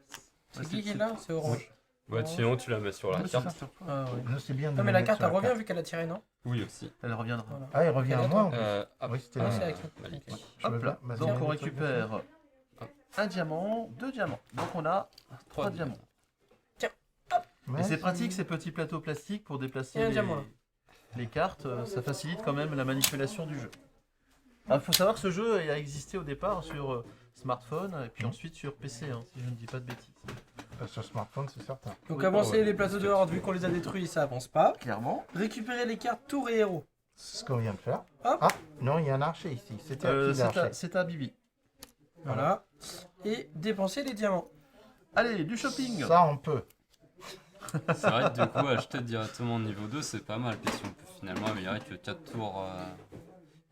C'est qui est là? C'est orange. Ouais, sinon, tu la mets sur la Oui, c'est carte. ça. Ah ouais. Je sais bien de Non mais le la mettre carte sur elle revient carte. vu qu'elle a tiré non? Oui, aussi. Elle reviendra. Voilà. Ah, il revient à moi en plus. Hop, Oui, c'était Ah, là. c'est avec Malik. ok. Je veux Hop bien. là. Vas-y, Donc mets on le truc dessus. récupère un diamant, 2 diamants. Donc on a 3 diamants. Et Vas-y. c'est pratique ces petits plateaux plastiques pour déplacer Et un diamant, là. les cartes, ça facilite quand même la manipulation du jeu. Il faut savoir que ce jeu a existé au départ sur smartphone et puis ensuite sur PC, hein, si je ne dis pas de bêtises. Sur smartphone, c'est certain. Donc Oui, avancer ouais. les plateaux de horde vu qu'on les a détruits ça avance pas. Clairement. Récupérer les cartes tour et héros. C'est ce qu'on vient de faire. Hop. Ah, non, il y a un archer ici. C'était à qui l'archer? C'est à Bibi. Voilà. Et dépenser les diamants. Allez, du shopping. Ça, on peut. C'est vrai que du coup, acheter directement au niveau 2, c'est pas mal. Puis si on peut finalement améliorer que 4 tours,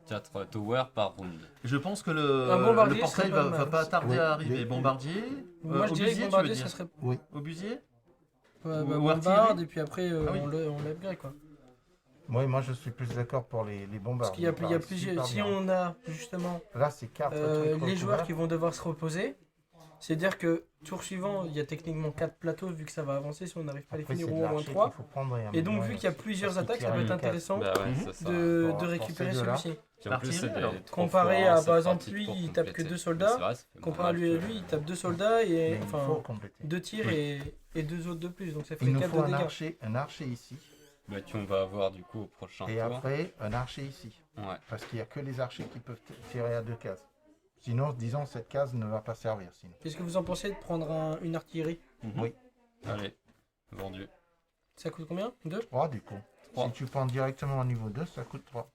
4 towers par round. Je pense que Un bombardier le portail serait pas va mal. pas tarder Oui. à arriver. Les- Bombardier. Moi je dirais que obusier, tu veux bombardier dire ça serait Obusier bah, Ou bombarde artillerie. et puis après Ah oui. on l'upgrade quoi. Oui, moi, je suis plus d'accord pour les bombards. Parce qu'il y a, plusieurs. Si on a justement Là, c'est 4 les joueurs qui vont devoir se reposer, c'est-à-dire que tour suivant, il y a techniquement 4 plateaux vu que ça va avancer si on n'arrive pas à les finir ou au moins 3. Et donc vu qu'il y a plusieurs attaques, ça peut être intéressant Bah ouais, Mhm. c'est ça. de Pour récupérer ces deux-là. celui-ci. Puis en plus, c'est des Alors, trois comparé fois à, un, c'est par exemple, pratique lui, pour il tape que compléter. 2 Mais soldats, c'est vrai, ça fait comparé à moins lui, mal que- il tape 2 soldats et Mais il faut enfin compléter. 2 tirs et 2 autres de plus, donc ça fait Il nous 4 faut de un dégâts. archer ici. Bah, qu'on va avoir du coup au prochain Et tour. après, un archer ici. Ouais. Parce qu'il n'y a que les archers qui peuvent tirer à 2 cases. Sinon, disons, cette case ne va pas servir. Sinon. Qu'est-ce que vous en pensez de prendre une artillerie? Oui, Allez, vendu. Ça coûte combien? 2? 3 du coup. Trois. Si tu prends directement au niveau 2, ça coûte 3.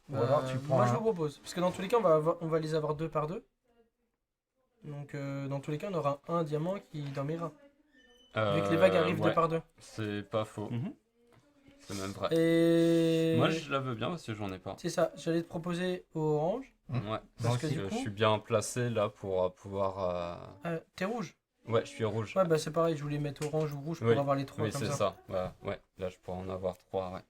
Ou Bah, alors tu prends moi je un- vous propose, parce que dans tous les cas on va les avoir 2 par 2. Donc dans tous les cas on aura un diamant qui dormira. Vu que les vagues arrivent 2 ouais, par 2. c'est pas faux. Mhm. C'est même vrai. Et Moi, je la veux bien parce que j'en ai pas. c'est ça, j'allais te proposer au orange. Ouais. Parce que Parce du que coup- je suis bien placé là pour pouvoir. T'es rouge? Ouais, je suis rouge. Ouais bah c'est pareil, je voulais mettre orange ou rouge pour Oui. avoir les 3 Oui, comme c'est ça. ça. Ouais, là, je pourrais en avoir 3. Ouais.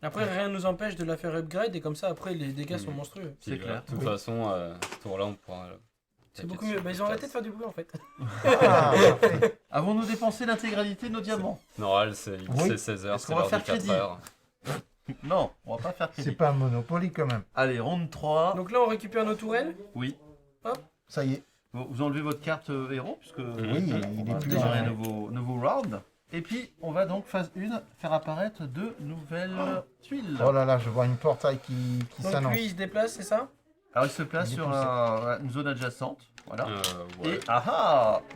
Après rien ne nous empêche de la faire upgrade et comme ça après les dégâts sont Mhm. monstrueux. C'est Puis, clair. De toute Oui. façon, ce tour-là, on pourra C'est beaucoup mieux. Bah, ils ont arrêté de faire du bruit en fait. Ah, parfait. Avons-nous dépensé l'intégralité de nos diamants? Non, elle, c'est Oui. 16 heures, Est-ce c'est qu'on va l'heure faire des 4 crédit heures. Non, on va pas faire C'est crédit. pas un Monopoly quand même. Allez, ronde 3. Donc là, on récupère nos tourelles. Oui. Ça y est. Vous enlevez votre carte héros, puisque Oui, il on va est plus démarrer un là. nouveau round. Et puis, on va donc, phase 1, faire apparaître de nouvelles tuiles. Oh là là, je vois une portail qui Donc s'annonce. lui, il se déplace, c'est ça? Alors, il se place Il est sur poussé. une zone adjacente. Voilà. Ouais. Et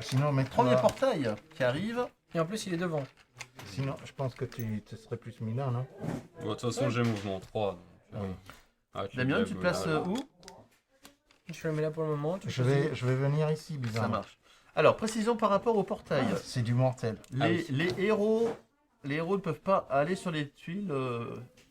Sinon, mais premier portail qui arrive. Et en plus, il est devant. Sinon, je pense que tu serais plus Milan, non? Bon, de toute façon, j'ai mouvement 3. Donc, Oui. avec les Damien, tu te diagonales. places où? Je le mets là pour le moment. Tu Je choisis. vais venir ici, Ça bizarrement. marche. Alors, précision par rapport au portail. C'est du mortel. Les héros ne peuvent pas aller sur les tuiles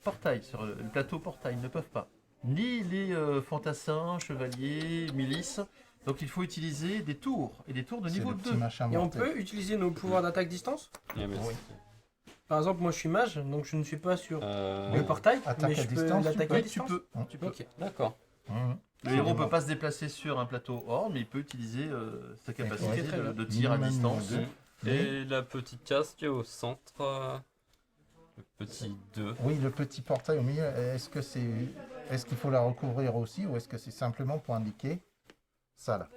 portail, sur le plateau portail, ils ne peuvent pas. Ni les fantassins, chevaliers, milices. Donc il faut utiliser des tours, et des tours de C'est niveau le 2. petit machin Et on mortel. peut utiliser nos pouvoirs d'attaque distance. Yeah, mais Oui. Par exemple, moi je suis mage, donc je ne suis pas sur c'est- le portail, Attaque mais à je peux distance, tu l'attaquer peux. à Tu distance. peux. Tu peux. Ok. D'accord. Mhm. Le héros ne peut pas se déplacer sur un plateau hors, mais il peut utiliser sa capacité Ok, très bien. de tir à Minimum distance. niveau deux. Et la petite case qui est au centre. Le petit 2. Oui, le petit portail au milieu, est-ce qu'il faut la recouvrir aussi ou est-ce que c'est simplement pour indiquer ça là?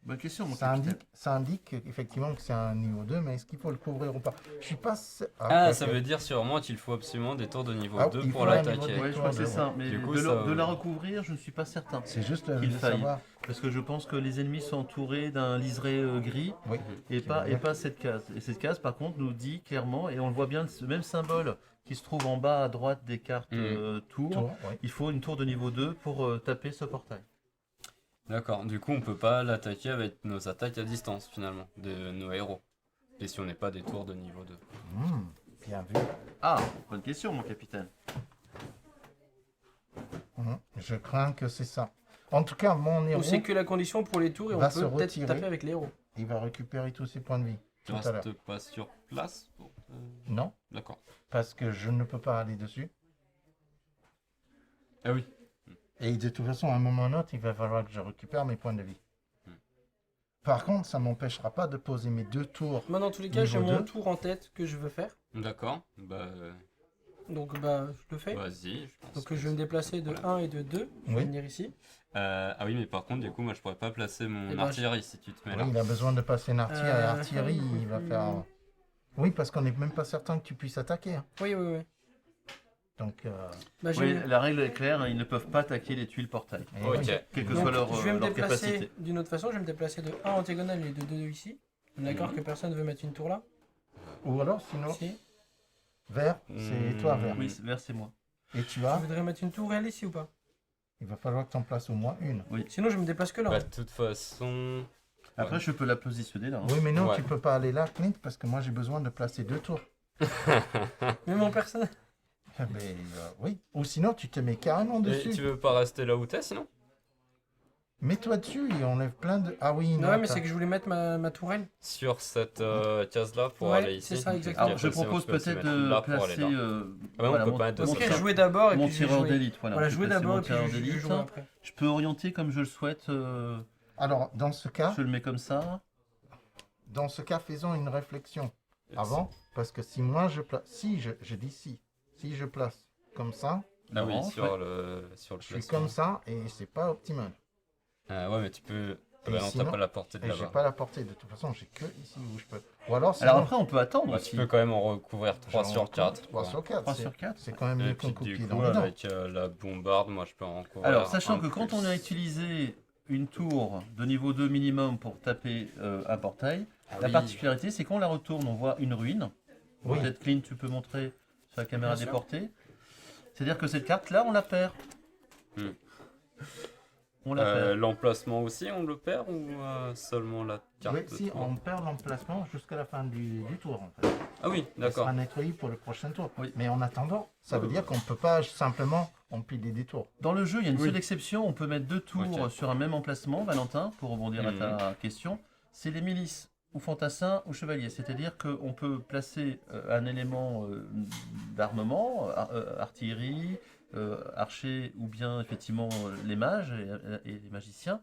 Bonne question, mon Ça capitaine. indique effectivement que c'est un niveau 2, mais est-ce qu'il faut le couvrir ou pas? Je suis pas... Ah, ça ok. veut dire sûrement qu'il faut absolument des tours de niveau Ah, 2 il pour faut un l'attaquer. niveau Oui, je crois que c'est ça. Mais Du coup, de, ça- de la recouvrir, je ne suis pas certain. C'est juste le Qu'il faille. savoir. Parce que je pense que les ennemis sont entourés d'un liseré gris Oui. et Qui veut dire- pas cette case. Et cette case, par contre, nous dit clairement, et on le voit bien, ce même symbole qui se trouve en bas à droite des cartes tours, Tour, oui. il faut une tour de niveau 2 pour taper ce portail. D'accord, du coup on peut pas l'attaquer avec nos attaques à distance finalement, de nos héros. Et si on n'est pas des tours de niveau 2. Bien vu. Ah, bonne question, mon capitaine. Je crains que c'est ça. En tout cas, mon héros, Ou c'est que la condition pour les tours et on va se peut peut-être retirer. taper avec les héros. il va récupérer tous ses points de vie Tu tout à l'heure. restes pas sur place Non, D'accord. parce que je ne peux pas aller dessus. Ah oui. Et de toute façon, à un moment ou un autre, il va falloir que je récupère mes points de vie. Par contre, ça ne m'empêchera pas de poser mes 2 tours. Moi, dans tous les cas, Niveau j'ai mon 2. tour en tête que je veux faire. D'accord. Bah Donc, bah, je le fais. vas-y. Je pense Donc, que je vais me déplacer de 1 et de 2. Je vais Oui. venir ici. Ah oui, mais par contre, du coup, moi je pourrais pas placer mon Eh ben, artillerie si tu te mets là. Oui, il a besoin de passer une artillerie. Euh, Artillerie, il va faire... Oui, parce qu'on n'est même pas certain que tu puisses attaquer. Hein. Oui, oui, oui. Donc, Bah, je Oui, vais- la règle est claire, hein, ils ne peuvent pas attaquer les tuiles portail. et Ok. oui. Quelle que Donc, soit leur, je vais me leur déplacer capacité. d'une autre façon. Je vais me déplacer de 1 en diagonale et de 2 ici. On est d'accord que personne ne veut mettre une tour là? Ou alors, sinon, Si. vert, c'est toi, vert. Oui, vert, c'est moi. Et tu Tu as, voudrais mettre une tourelle ici ou pas? il va falloir que tu en places au moins une. Sinon, je me déplace que là. Bah de toute façon... Après, je peux la positionner là. hein. Oui, mais non, Ouais. tu peux pas aller là, Clint, parce que moi, j'ai besoin de placer 2 tours. Mais mon personnage. Mais oui. Ou sinon, tu te mets carrément Et dessus. tu veux pas rester là où t'es sinon Mets-toi dessus et enlève plein de... Ah oui, non, Non, mais t'as- c'est que je voulais mettre ma tourelle. Sur cette case là pour Ouais, aller ici. c'est ça, exactement. Alors, je Après, propose on peut se peut-être mettre de là pour aller placer. là. Ah ouais, on peut pas être de mon Ok, ça. tireur- jouer d'abord et mon puis je vais tireur jouer. d'élite. Voilà, Voilà, je vais jouer placer d'abord mon et puis tireur je d'élite. joue après. Je peux orienter comme je le souhaite. Alors, dans ce cas, Je le mets comme ça. faisons une réflexion avant, parce que si moi je place... Si, je dis si je place comme ça, Ah oui, Non, sur le je suis placement. comme ça et c'est pas optimal. Ah ouais, mais tu peux... Ah Et bah non, sinon- t'as pas la portée de Et j'ai là-bas. pas la portée, de toute façon, j'ai que ici où je peux. Ou alors, sinon, Alors après, on peut attendre Bah, aussi. tu peux quand même en recouvrir 3 j'en sur 4. 3 sur 4. 3 sur 4. C'est quand même Et mieux puis qu'on coupe du pied coup, dans les dents. avec la bombarde, moi je peux en recouvrir. Alors, sachant un que de quand plus. on a utilisé une tour de niveau 2 minimum pour taper un portail, la oui. particularité c'est qu'on la retourne, on voit une ruine. Oui. Peut-être Clint, tu peux montrer sur la caméra Bien sûr. déportée. C'est-à-dire que cette carte-là, on la perd. Hmm. On la perd. L'emplacement aussi, on le perd ou seulement la carte Oui, de si, tour on perd l'emplacement jusqu'à la fin du tour, en fait. Ah oui, Ça d'accord. sera nettoyé pour le prochain tour. Oui. Mais en attendant, ça veut dire qu'on ne peut pas simplement empiler des tours. Dans le jeu, il y a une Oui. seule exception, on peut mettre 2 tours Ok. sur un même emplacement, Valentin, pour rebondir à ta question. C'est les milices, ou fantassins, ou chevaliers. C'est-à-dire qu'on peut placer un élément d'armement, artillerie, archer, ou bien effectivement les mages et les magiciens.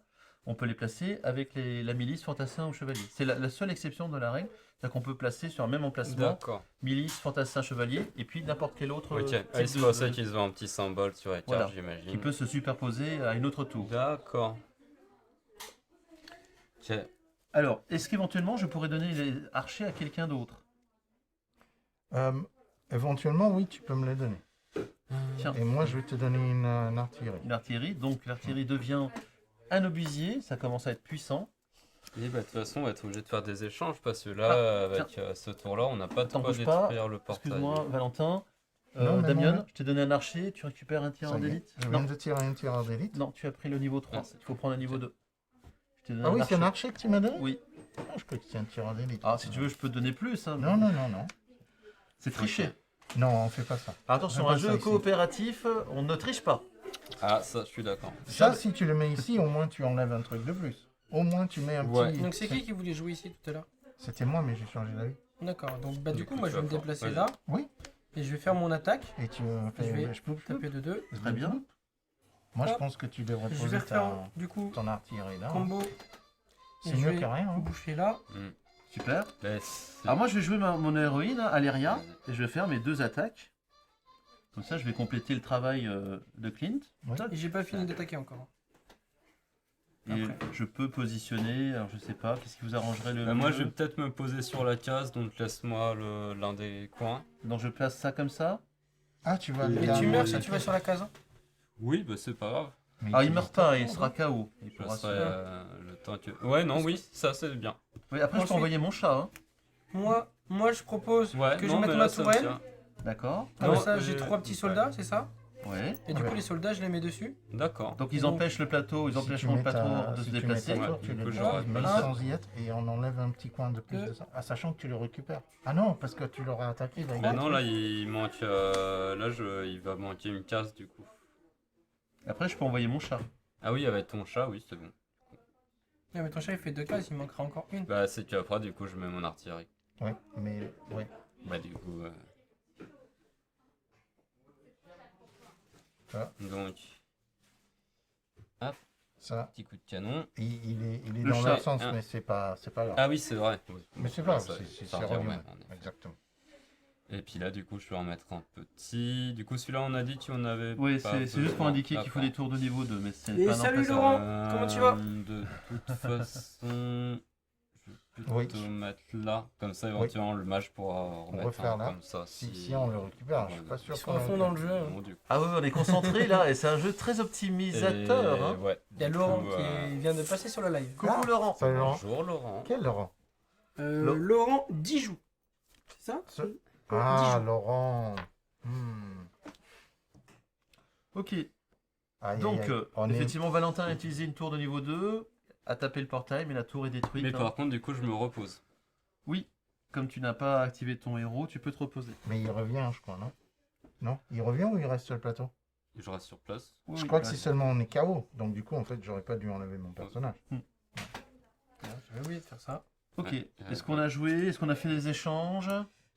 on peut les placer avec la milice, fantassin ou chevalier. C'est la seule exception de la règle, c'est qu'on peut placer sur un même emplacement D'accord. milice, fantassin, chevalier, et puis n'importe quel autre Ok. type Ah, c'est pour ça qu'ils ont un petit symbole sur les cartes, Voilà. j'imagine. qui peut se superposer à une autre tour. D'accord. Ok. Alors, est-ce qu'éventuellement je pourrais donner les archers à quelqu'un d'autre? Éventuellement, oui, tu peux me les donner. Tiens, Et moi, je vais te donner une artillerie. une artillerie, donc l'artillerie devient un obusier, ça commence à être puissant. Et bah, de toute façon, on va être obligé de faire des échanges parce que là, avec ce tour-là, on n'a pas de Attends, quoi bouge pas. détruire le portail. Excuse-moi, Valentin. Non, mais Damien, non, je t'ai donné un archer, tu récupères un tireur Ça y est, d'élite? je viens Non, de tirer un tireur d'élite. non, tu as pris le niveau 3, il faut prendre un niveau 2. Je t'ai donné Ah un oui, c'est un archer. archer que tu m'as donné? Oui. Ah, je crois que c'est un tireur d'élite. Ah, si tu veux, je peux te donner plus. Hein. Non, non, non, non. C'est tricher. Non, on fait pas ça. Attention, On fait un pas ça jeu ici. coopératif, on ne triche pas. Ah, ça, je suis d'accord. Ça, si tu le mets ici, au moins tu enlèves un truc de plus. Au moins tu mets un Ouais. petit... Donc c'est qui voulait jouer ici tout à l'heure? C'était moi, mais j'ai changé d'avis. D'accord, donc bah, du coup, coup, moi tu je vais vas me faire. déplacer Vas-y. là. Oui. Et je vais faire mon attaque. Et tu Je fais... vais Je peux taper de 2. Très bien. Moi, je Hop. pense que tu devrais Je vais poser refaire du coup ton artillerie là. combo. C'est Et je mieux vais que rien. Hein. boucher là. Super. Mais Alors moi, je vais jouer mon héroïne, hein, Aléria, et je vais faire mes 2 attaques. Comme ça, je vais compléter le travail de Clint. Oui. Tac. Et j'ai pas fini d'attaquer encore. Et Après. je peux positionner, alors je sais pas, qu'est-ce qui vous arrangerait le moi, mieux? je vais peut-être me poser sur la case, donc laisse-moi l'un des coins. Donc je place ça comme ça. Ah, tu vas... Et Et là, tu moi, meurs si ça tu fait- vas sur la case. Hein. Oui, bah c'est pas grave. Mais Alors il tu- meurt pas, il sera KO. Il Je pourra passerai se- le temps que. Ouais, non, oui, ça c'est bien. Oui, après, je peux Ensuite- envoyer mon chat. Hein. Moi je propose Ouais, que non, je mette mais ma là, ça me tourelle. tient. D'accord. Comme Non, ça, j'ai 3 petits soldats, c'est ça? Ouais. Et du Ouais. coup, les soldats, je les mets dessus. D'accord. Donc ils Donc, empêchent le plateau, ils Si tu empêcheront le mets plateau ta- de si se tu mets ta déplacer. tour, Ouais, tu du le coup, mets j'aurais pas ça. sans y être et on enlève un petit coin de plus Deux. de ça. Ah, sachant que tu le récupères. Ah non, parce que tu l'auras attaqué. Là, Ah non, là il manque. Il va manquer une case du coup. Après, je peux envoyer mon chat. Ah oui, avec ton chat, oui, c'est bon. Ah, mais ton chat, il fait 2 cases, il manquera encore une. Bah, c'est qu'après, du coup, je mets mon artillerie. Ouais, mais... Ouais. Bah, du coup. Voilà. Donc, Ça, petit coup de canon. il est Le dans chat, leur sens, hein. mais c'est pas grave. Ah oui, c'est vrai. Oui. Mais c'est pas grave, Ça, c'est ça relié. remet, en effet. Exactement. Et puis là, du coup, je vais en mettre un petit. Du coup, celui-là, on a dit qu'on avait. Oui, pas c'est juste pour besoin. indiquer qu'il faut des tours de niveau 2, mais c'est Et pas un salut, emplacement. Laurent. Comment tu vas De toute façon, je vais Oui. plutôt mettre là. Comme ça, éventuellement, le match pourra remettre refaire un là. comme ça. Si on le récupère, je suis pas sûr Ils sont à fond dans le jeu. hein. Bon, du coup. Ah oui, on est concentré là, et c'est un jeu très optimisateur. Et- Hein. Ouais. Il y a Du Laurent coup, qui vient de passer sur la live. Coucou Laurent. Salut Laurent. Bonjour Laurent. Quel Laurent? Laurent Dijoux. C'est ça? Ah, Dijon. Laurent. Ok, Aïe, donc aïe, aïe. On est- effectivement, Valentin a utilisé une tour de niveau 2, a tapé le portail, mais la tour est détruite. Mais hein. par contre, du coup, je me repose. Oui, comme tu n'as pas activé ton héros, tu peux te reposer. Mais il revient, je crois, non? Non? Il revient ou il reste sur le plateau? Je reste sur place. Je crois que c'est seulement on est KO. Donc du coup, en fait, j'aurais pas dû enlever mon personnage. J'avais oublié de faire ça. Ok, Ouais, est-ce qu'on a joué? Est-ce qu'on a fait des échanges?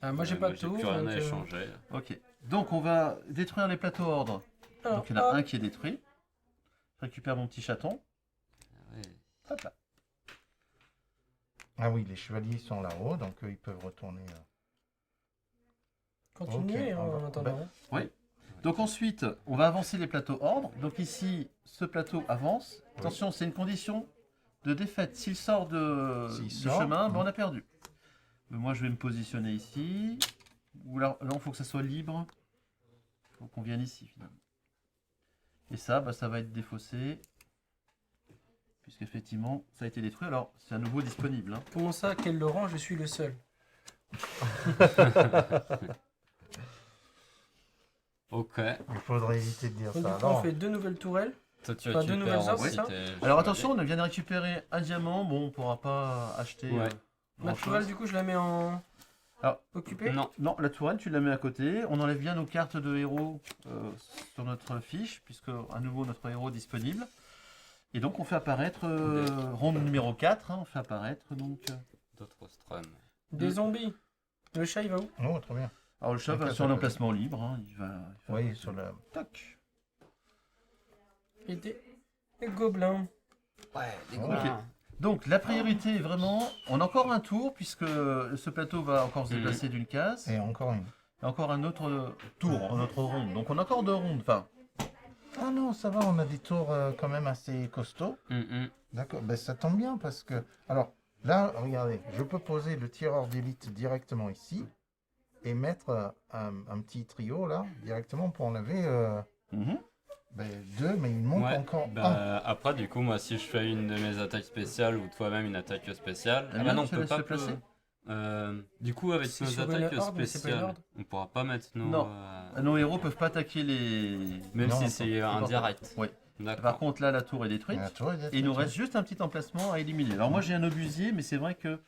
Moi, j'ai Ouais, pas moi, de tour. plus rien donc, à échanger. Ok, donc on va détruire les plateaux ordre. alors, Donc il y en a hop. un qui est détruit. Je récupère mon petit chaton. Ouais. Hop là. Ah oui, les chevaliers sont là-haut, donc eux, ils peuvent retourner. Continuez Ok, hein, on va- en attendant. Donc ensuite, on va avancer les plateaux ordre. Donc ici, ce plateau avance. Attention, c'est une condition de défaite. S'il sort S'il du sort, chemin, ben, on a perdu. Moi, je vais me positionner ici. Ou là, il faut que ça soit libre. Il faut qu'on vienne ici, finalement. Et ça, bah, ça va être défaussé. Puisqu'effectivement, ça a été détruit. Alors, c'est à nouveau disponible. Hein. Comment ça, quel Laurent, je suis le seul? Ok. Il faudrait éviter de dire Donc, ça. du coup, on Alors, fait 2 nouvelles tourelles. Toi, tu Enfin, deux nouvelles récupères ordres, aussi c'est ça tes Alors chevaliers. attention, on vient de récupérer un diamant. Bon, on ne pourra pas acheter Ouais. Ma grand-chose. tourelle, du coup, je la mets en. Alors, Occupée. Non. Non, la tourelle, tu la mets à côté. On enlève bien nos cartes de héros sur notre fiche, puisque à nouveau notre héros est disponible. Et donc on fait apparaître ronde numéro 4, hein, on fait apparaître donc. D'autres strums. Des zombies. Le chat, il va où? oh, très bien. Alors le chat Donc va là, sur ça- l'emplacement libre, hein, il va Oui, sur la. tac. Et des gobelins. Ouais, des Ok. gobelins. Donc la priorité vraiment, on a encore un tour puisque ce plateau va encore se déplacer d'une case. Et encore une. Et encore un autre tour, une autre ronde. Donc on a encore 2 rondes. Enfin, Ah non, ça va, on a des tours quand même assez costauds. Mhm. D'accord, ben, ça tombe bien parce que... Alors, là, regardez, je peux poser le tireur d'élite directement ici et mettre un petit trio, là, directement pour enlever mhm. ben, 2, mais il manque Ouais, encore un. bah, après, du coup, moi, si je fais une de mes attaques spéciales ou toi-même une attaque spéciale, Ah ah bien, bah non, on tu peut laisses pas se placer. du coup, avec C'est nos sur une attaques horde, mais c'est pas une spéciales, horde. on pourra pas mettre nos. Non. Nos héros peuvent pas attaquer les... Même Non, si attends, c'est pas indirect. Oui. Par D'accord. contre là, la tour est détruite. La tour est Et il nous détruite, reste juste un petit emplacement à éliminer. Alors moi j'ai un obusier, mais c'est vrai que...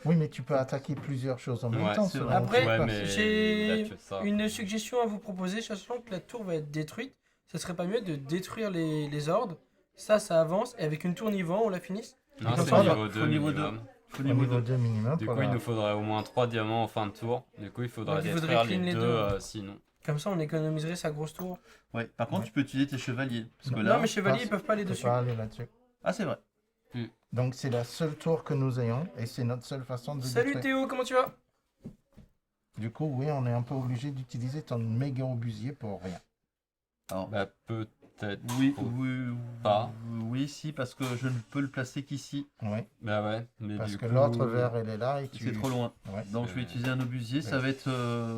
Oui, mais tu peux attaquer plusieurs choses en même Ouais, temps. c'est selon vrai. où Après, tu Ouais, passes. mais j'ai il a que ça. une suggestion à vous proposer, sachant que la tour va être détruite. Ce serait pas mieux de détruire les hordes. Ça avance. Et avec une tour niveau 1, on la finisse. Non, Comme c'est ça, niveau faut 2 niveau minimum. Faut Au niveau niveau 2. 2 minimum. Du pour coup, il la- nous faudrait au moins 3 diamants en fin de tour. Du coup, il faudrait Donc, il faudrait détruire clean les les deux, deux. sinon. Comme ça, on économiserait sa grosse tour. Ouais. Par contre Ouais. tu peux utiliser tes chevaliers. Parce que Non, là... Non, mais chevaliers, passe- ils peuvent pas aller tu peux dessus. pas aller là-dessus. Ah c'est vrai. Donc c'est la seule tour que nous ayons et c'est notre seule façon de Salut détruire. Théo, comment tu vas? Du coup, oui, on est un peu obligé d'utiliser ton méga obusier pour rien. Alors, Bah, peut-être. oui, faut oui, pas. oui, si, parce que je ne peux le placer qu'ici. Oui, Bah ouais, mais parce du que coup... l'autre verre, elle est là et tu... C'est trop loin. Ouais. Donc je vais utiliser un obusier, ça va être...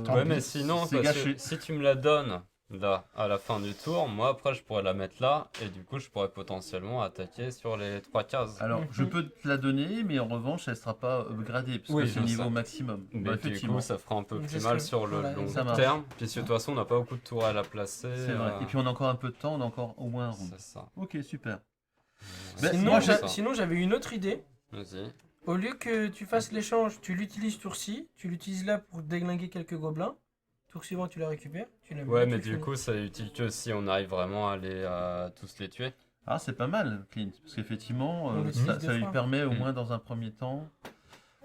Tant Ouais, pis, mais sinon, c'est parce gâché. que si tu me la donnes là, à la fin du tour, moi après je pourrais la mettre là, et du coup je pourrais potentiellement attaquer sur les 3 cases. Alors, je Mhm. peux te la donner, mais en revanche, elle ne sera pas upgradée, parce Oui, que c'est je niveau sais. maximum. Mais Bah, du effectivement, coup, ça fera un peu Je plus sais, mal sur le voilà, long ça marche. terme, puisque de toute façon on n'a pas beaucoup de tourelles à placer. c'est vrai. Et puis on a encore un peu de temps, on a encore au moins un round. C'est ça. Ok, super. Ouais, Ben, Sinon, moi, c'est ça. sinon, j'avais une autre idée. Vas-y. Au lieu que tu fasses l'échange, tu l'utilises tour-ci, tu l'utilises là pour déglinguer quelques gobelins. Tour suivant, tu la récupères. Tu la mets Ouais, là, mais tu du finis. coup, ça est utile que si on arrive vraiment à tous les tuer. Ah, c'est pas mal, Clint, parce qu'effectivement, On l'utilise ça, deux ça lui fois. permet au Mm. moins dans un premier temps...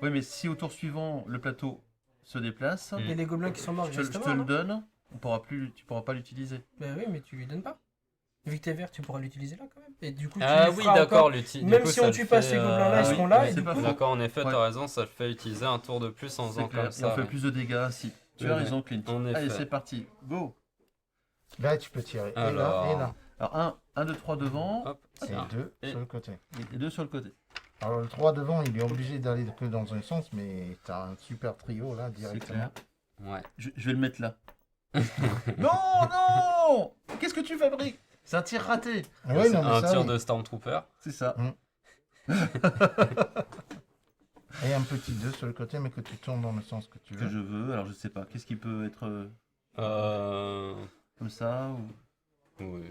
Oui, mais si au tour suivant, le plateau se déplace, Mm. Et les gobelins qui sont morts, ils je restent te morts, le non? donne, tu pourras pas l'utiliser. Bah oui, mais tu lui donnes pas. Vu que t'es vert, tu pourras l'utiliser là quand même. Et du coup, tu Ah lui oui, feras d'accord, encore- l'utilise. Même si on tue pas ces gobelins-là, ils oui, seront là. oui, Et c'est du pas coup, faux. D'accord, en effet, Ouais. t'as raison, ça fait utiliser un tour de plus en C'est faisant clair, comme et ça. on fait ouais. plus de dégâts ainsi. Tu Oui, as oui. raison, Clint. En Allez, effet. c'est parti, go. Là, tu peux tirer. Et là, Alors. et là. Alors, 1, 2, 3 devant, Hop, Et tiens. 2 Et- sur le côté. et 2 sur le côté. Alors le 3 devant, il est obligé d'aller que dans un sens, mais tu as un super trio là C'est directement. clair. Ouais. Je vais le mettre là. Non, non. Qu'est-ce que tu fabriques? C'est un tir raté. Ah ouais, C'est non, mais un ça, tir oui. de Stormtrooper. C'est ça. Et un petit 2 sur le côté, mais que tu tournes dans le sens que tu Que veux. je veux, alors je sais pas. Qu'est-ce qui peut être Euh... comme ça ou... Oui.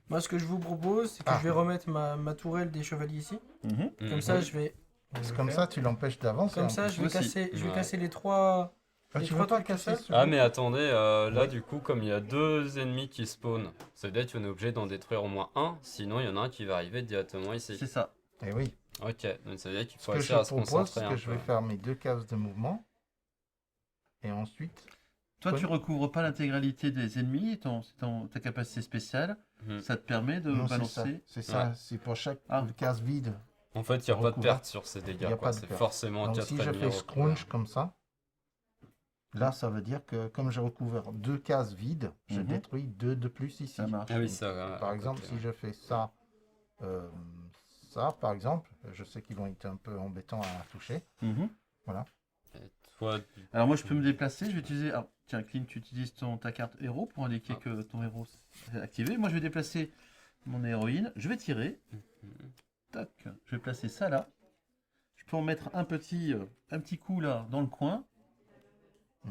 moi, ce que je vous propose, c'est que Ah. je vais remettre ma tourelle des chevaliers ici. Comme Mhm. ça, je vais. C'est comme ça, tu l'empêches d'avancer. Comme en ça, plus. je vais aussi. casser, je vais Ouais. casser les trois. Ah, les tu trois veux pas trucs tout casser seuls. celui-là Ah mais attendez, là Oui. du coup comme il y a 2 ennemis qui spawnent, ça veut dire qu'on est obligé d'en détruire au moins un, sinon il y en a un qui va arriver directement ici. C'est ça. Eh oui. Ok, donc ça veut dire qu'il Ce faut que je réussir à se propose, concentrer c'est un que je peu. vais faire mes 2 cases de mouvement. Et ensuite, Toi, Oui. tu recouvres pas l'intégralité des ennemis, ta capacité spéciale. Mhm. Ça te permet de non, c'est ça. balancer. C'est ça. C'est pour chaque Ah. case vide. En fait, il n'y a pas de Recouvert. perte sur ces Y dégâts, a quoi. pas de C'est perte. forcément Donc 4 si je ennemis fais recouverts. scrunch comme ça, là ça veut dire que comme je recouvre 2 cases vides, je Mhm. détruis 2 de plus ici. Ça marche. Ah oui, ça va. Par exemple, si je fais ça, ça par exemple, je sais qu'ils vont être un peu embêtants à toucher. Mhm. Et toi, Alors moi, je peux me déplacer. Je vais utiliser... Alors, tiens, Clint, tu utilises ta carte héros pour indiquer Ah. que ton héros est activé. Moi, je vais déplacer mon héroïne. Je vais tirer. Tac. Je vais placer ça là. Je peux en mettre un petit coup là dans le coin.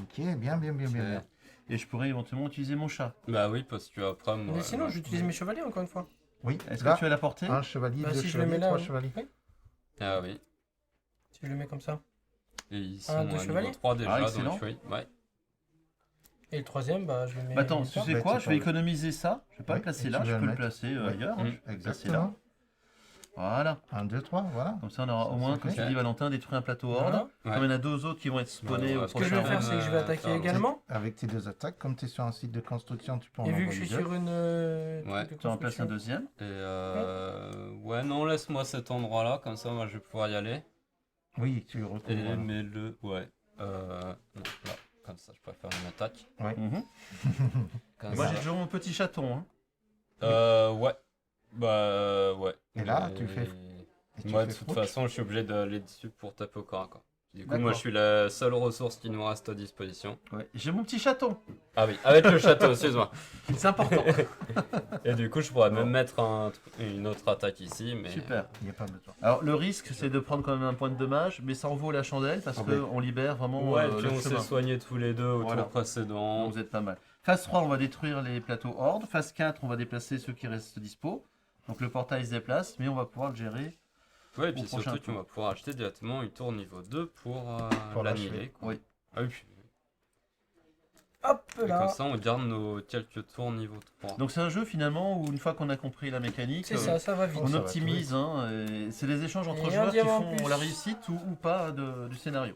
Ok, bien. Et je pourrais éventuellement utiliser mon chat. Bah oui, parce que après moi. Mais sinon, j'utilise mes chevaliers encore une fois. Oui, Est-ce là, que tu as la portée? un chevalier, Bah, 2 si je le chevaliers, mets là, 3 oui. chevaliers. Ah oui. Si je le mets comme ça. Et ils sont Un, à deux niveau chevaliers 3 déjà, Ah, excellent. donc oui. Ouais. Et le troisième, bah, je le mets. Bah attends, nulle tu part. sais Bah, quoi? tu Je vais peux- économiser ça. Je vais pas Oui, le placer et là. tu Je vas peux le le mettre. placer Oui. ailleurs. Mm. Je vais le placer là. Exactement. Voilà. 1, 2, 3, voilà. Comme ça, on aura Ça, au moins, c'est comme fait. tu dis, Valentin, détruit un plateau horde. Voilà. Ouais. Comme il y en a 2 autres qui vont être spawnés Ouais, au Ce que je prochain vais faire, round. c'est que je vais attaquer faire le- également. Avec tes 2 attaques, comme tu es sur un site de construction, tu peux en Et vu envoyer que je suis 2. sur une. Ouais. truc de Tu en places un construction. deuxième. Et Ouais, non, laisse-moi cet endroit-là, comme ça, moi, je vais pouvoir y aller. Oui, tu retrouves. Et mets-le, ouais. Non, là, comme ça, je pourrais faire une attaque. Ouais. Comme Moi ça. j'ai toujours mon petit chaton. Hein. Ouais. Bah, ouais. Et là, Mais- tu fais- tu Moi, fais de toute frouch. façon, je suis obligé d'aller dessus pour taper au corps à corps. Du coup, moi, D'accord. je suis la seule ressource qui nous reste à disposition. Ouais. J'ai mon petit chaton. Ah oui, avec le château, excuse-moi. C'est important. Et du coup, je pourrais Bon. même mettre une autre attaque ici, mais... Super. Il n'y a pas besoin. Alors le risque c'est de prendre quand même un point de dommage, mais ça en vaut la chandelle parce Ah oui. qu'on libère vraiment Ouais, le puis on s'est chemin. soignés tous les deux au Voilà. tour précédent. Donc, vous êtes pas mal. Phase 3, on va détruire les plateaux hordes. Phase 4, on va déplacer ceux qui restent dispo. Donc le portail se déplace, mais on va pouvoir le gérer. Ouais, et Au puis prochain surtout qu'on tour. va pouvoir acheter directement une tour niveau 2 pour Pour l'annihiler. l'achever. quoi. Oui. Ah oui, puis- Hop et là. comme ça, on garde nos quelques tours niveau 3. Donc c'est un jeu finalement où une fois qu'on a compris la mécanique, C'est ça va vite. on Ça va optimise. Hein, et c'est des échanges entre Et un joueurs qui diamant en font plus. la réussite ou pas du scénario.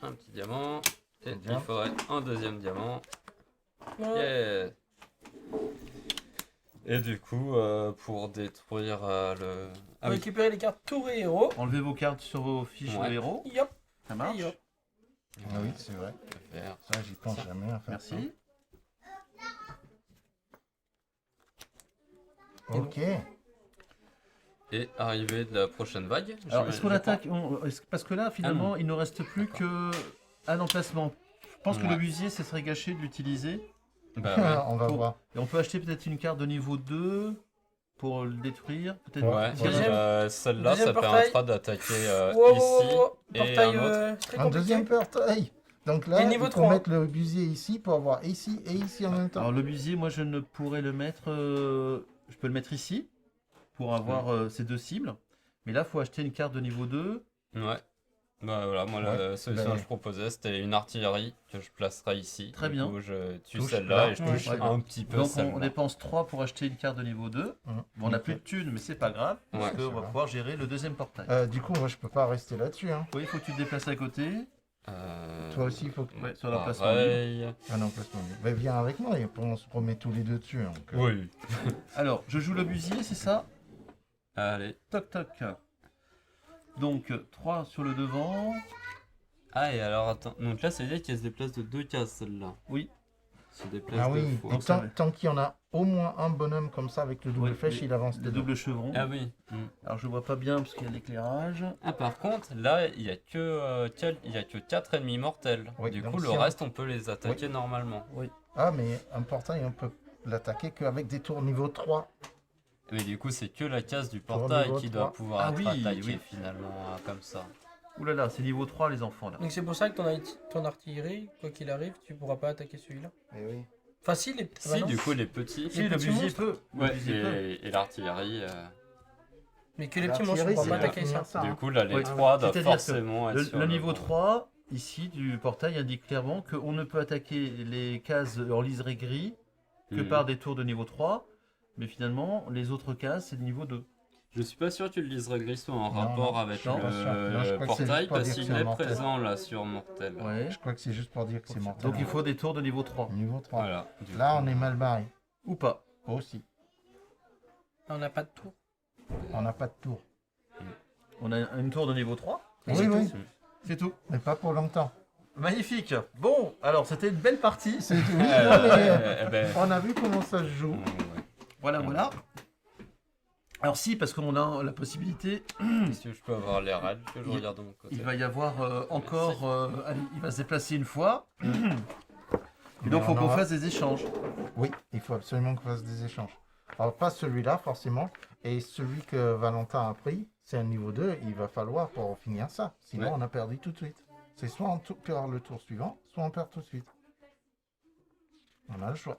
Un petit diamant. Et Bien. il faudrait un deuxième diamant. Ouais. Yeah. Et du coup, pour détruire le... Ah oui, Récupérer les cartes tour et héros. Enlevez vos cartes sur vos fiches Ouais. de héros, Yop. ça marche. Et hop. Ah oui, c'est vrai. je vais faire Ça, j'y pense jamais à faire ça. Merci. Ok. Et arriver de la prochaine vague. Alors est-ce qu'on je attaque parce que là finalement il ne reste plus que un emplacement. Je pense que Ouais. le busier ce serait gâché de l'utiliser. crois. Bah ouais. On va Pour- voir. Et on peut acheter peut-être une carte de niveau 2 pour le détruire. Peut-être. Ouais, Deuxième- celle-là, deuxième ça portail. permettra d'attaquer Wow, ici. et Portail un autre. très Un compliqué. deuxième portail. Donc là, Et niveau il faut 3. mettre le busier ici pour avoir ici et ici en même temps. Alors le busier, moi je ne pourrais le mettre. Je peux le mettre ici pour avoir ces deux cibles. Mais là, il faut acheter une carte de niveau 2. Ouais. Bah voilà, moi la Ouais, solution bah, que je proposais, c'était une artillerie que je placerai ici. Très Du bien. coup, je tue Touche celle-là là. et je Ouais. touche Ouais. un petit peu Donc on celle-là. dépense 3 pour acheter une carte de niveau 2. Hum. Bon, on n'a plus de thunes, mais c'est pas grave. Parce Ouais, qu'on c'est va vrai. pouvoir gérer le deuxième portail. Du coup, moi, je peux pas rester là-dessus. Hein. Oui, il faut que tu te déplaces à côté. Toi aussi, il faut que... Ouais, sur l'emplacement pareil. Un emplacement. Mais viens avec moi et on se remet tous les deux dessus. Donc, Oui. Alors, je joue le busier, c'est ça? Allez. Toc toc. Donc 3 sur le devant. Ah, et alors attends. Donc là, ça veut dire qu'elle se déplace de 2 cases celle-là. Oui. Se déplace Ah deux oui, fois. et Donc, ça va. tant qu'il y en a au moins un bonhomme comme ça avec le double Ouais, flèche, les- il avance Le dedans. double chevron. Ah oui. Alors je vois pas bien parce qu'il y a l'éclairage. Ah par contre, là, il y a que 4 ennemis mortels. Oui, du donc coup, le si on- reste, on peut les attaquer normalement. Ah, mais un portail, on peut l'attaquer qu'avec des tours niveau 3. Mais du coup, c'est que la case du Tour portail niveau qui 3. doit pouvoir Ah être oui, attaquée oui. finalement comme ça. Ouh là là, c'est niveau 3 les enfants là. Donc c'est pour ça que ton artillerie, quoi qu'il arrive, tu pourras pas attaquer celui-là. Eh oui. Facile et Si, du coup, les petits. Si, le petits busier monstres. peut. Le Ouais, busier peut. et l'artillerie. Mais que les petits monstres, L'artillerie, tu pourras c'est pas pour attaquer finir ça. ça. Du coup, là, les Oui. 3 doivent C'est-à-dire que forcément être sur Le niveau bon. 3 ici du portail indique clairement qu'on ne peut attaquer les cases en liseré gris que Mhm. par des tours de niveau 3. Mais finalement, les autres cases, c'est de niveau 2. Je suis pas sûr que le liserais gris soit en Non, rapport non, avec je suis pas sûr. Non, je crois que c'est portail juste pour parce dire qu'il que c'est est mortel. présent là sur Mortel. Ouais. Je crois que c'est juste pour dire que c'est mortel. Donc il faut des tours de niveau 3. Niveau 3. Voilà. Du Là, coup, on est mal barré. Ou pas. Aussi. On n'a pas de tour. On n'a pas de tour. On a une tour de niveau 3. Et Oui, c'est oui. tout. C'est tout. Mais pas pour longtemps. Magnifique. Bon, alors c'était une belle partie. C'est tout. Oui, Eh non, mais, ben, eh ben, on a vu comment ça se joue. ouais. Voilà, voilà. Alors si, parce qu'on a la possibilité, Est-ce que je peux avoir les règles que je Il- regarde de mon côté? il va y avoir encore... allez, il va se déplacer une fois. Et Mais donc, il faut on qu'on aura- fasse des échanges. Oui, il faut absolument qu'on fasse des échanges. Alors, pas celui-là, forcément. Et celui que Valentin a pris, c'est un niveau 2. Il va falloir pour finir ça. Sinon, Ouais. on a perdu tout de suite. C'est soit on perd le tour suivant, soit on perd tout de suite. On a le choix.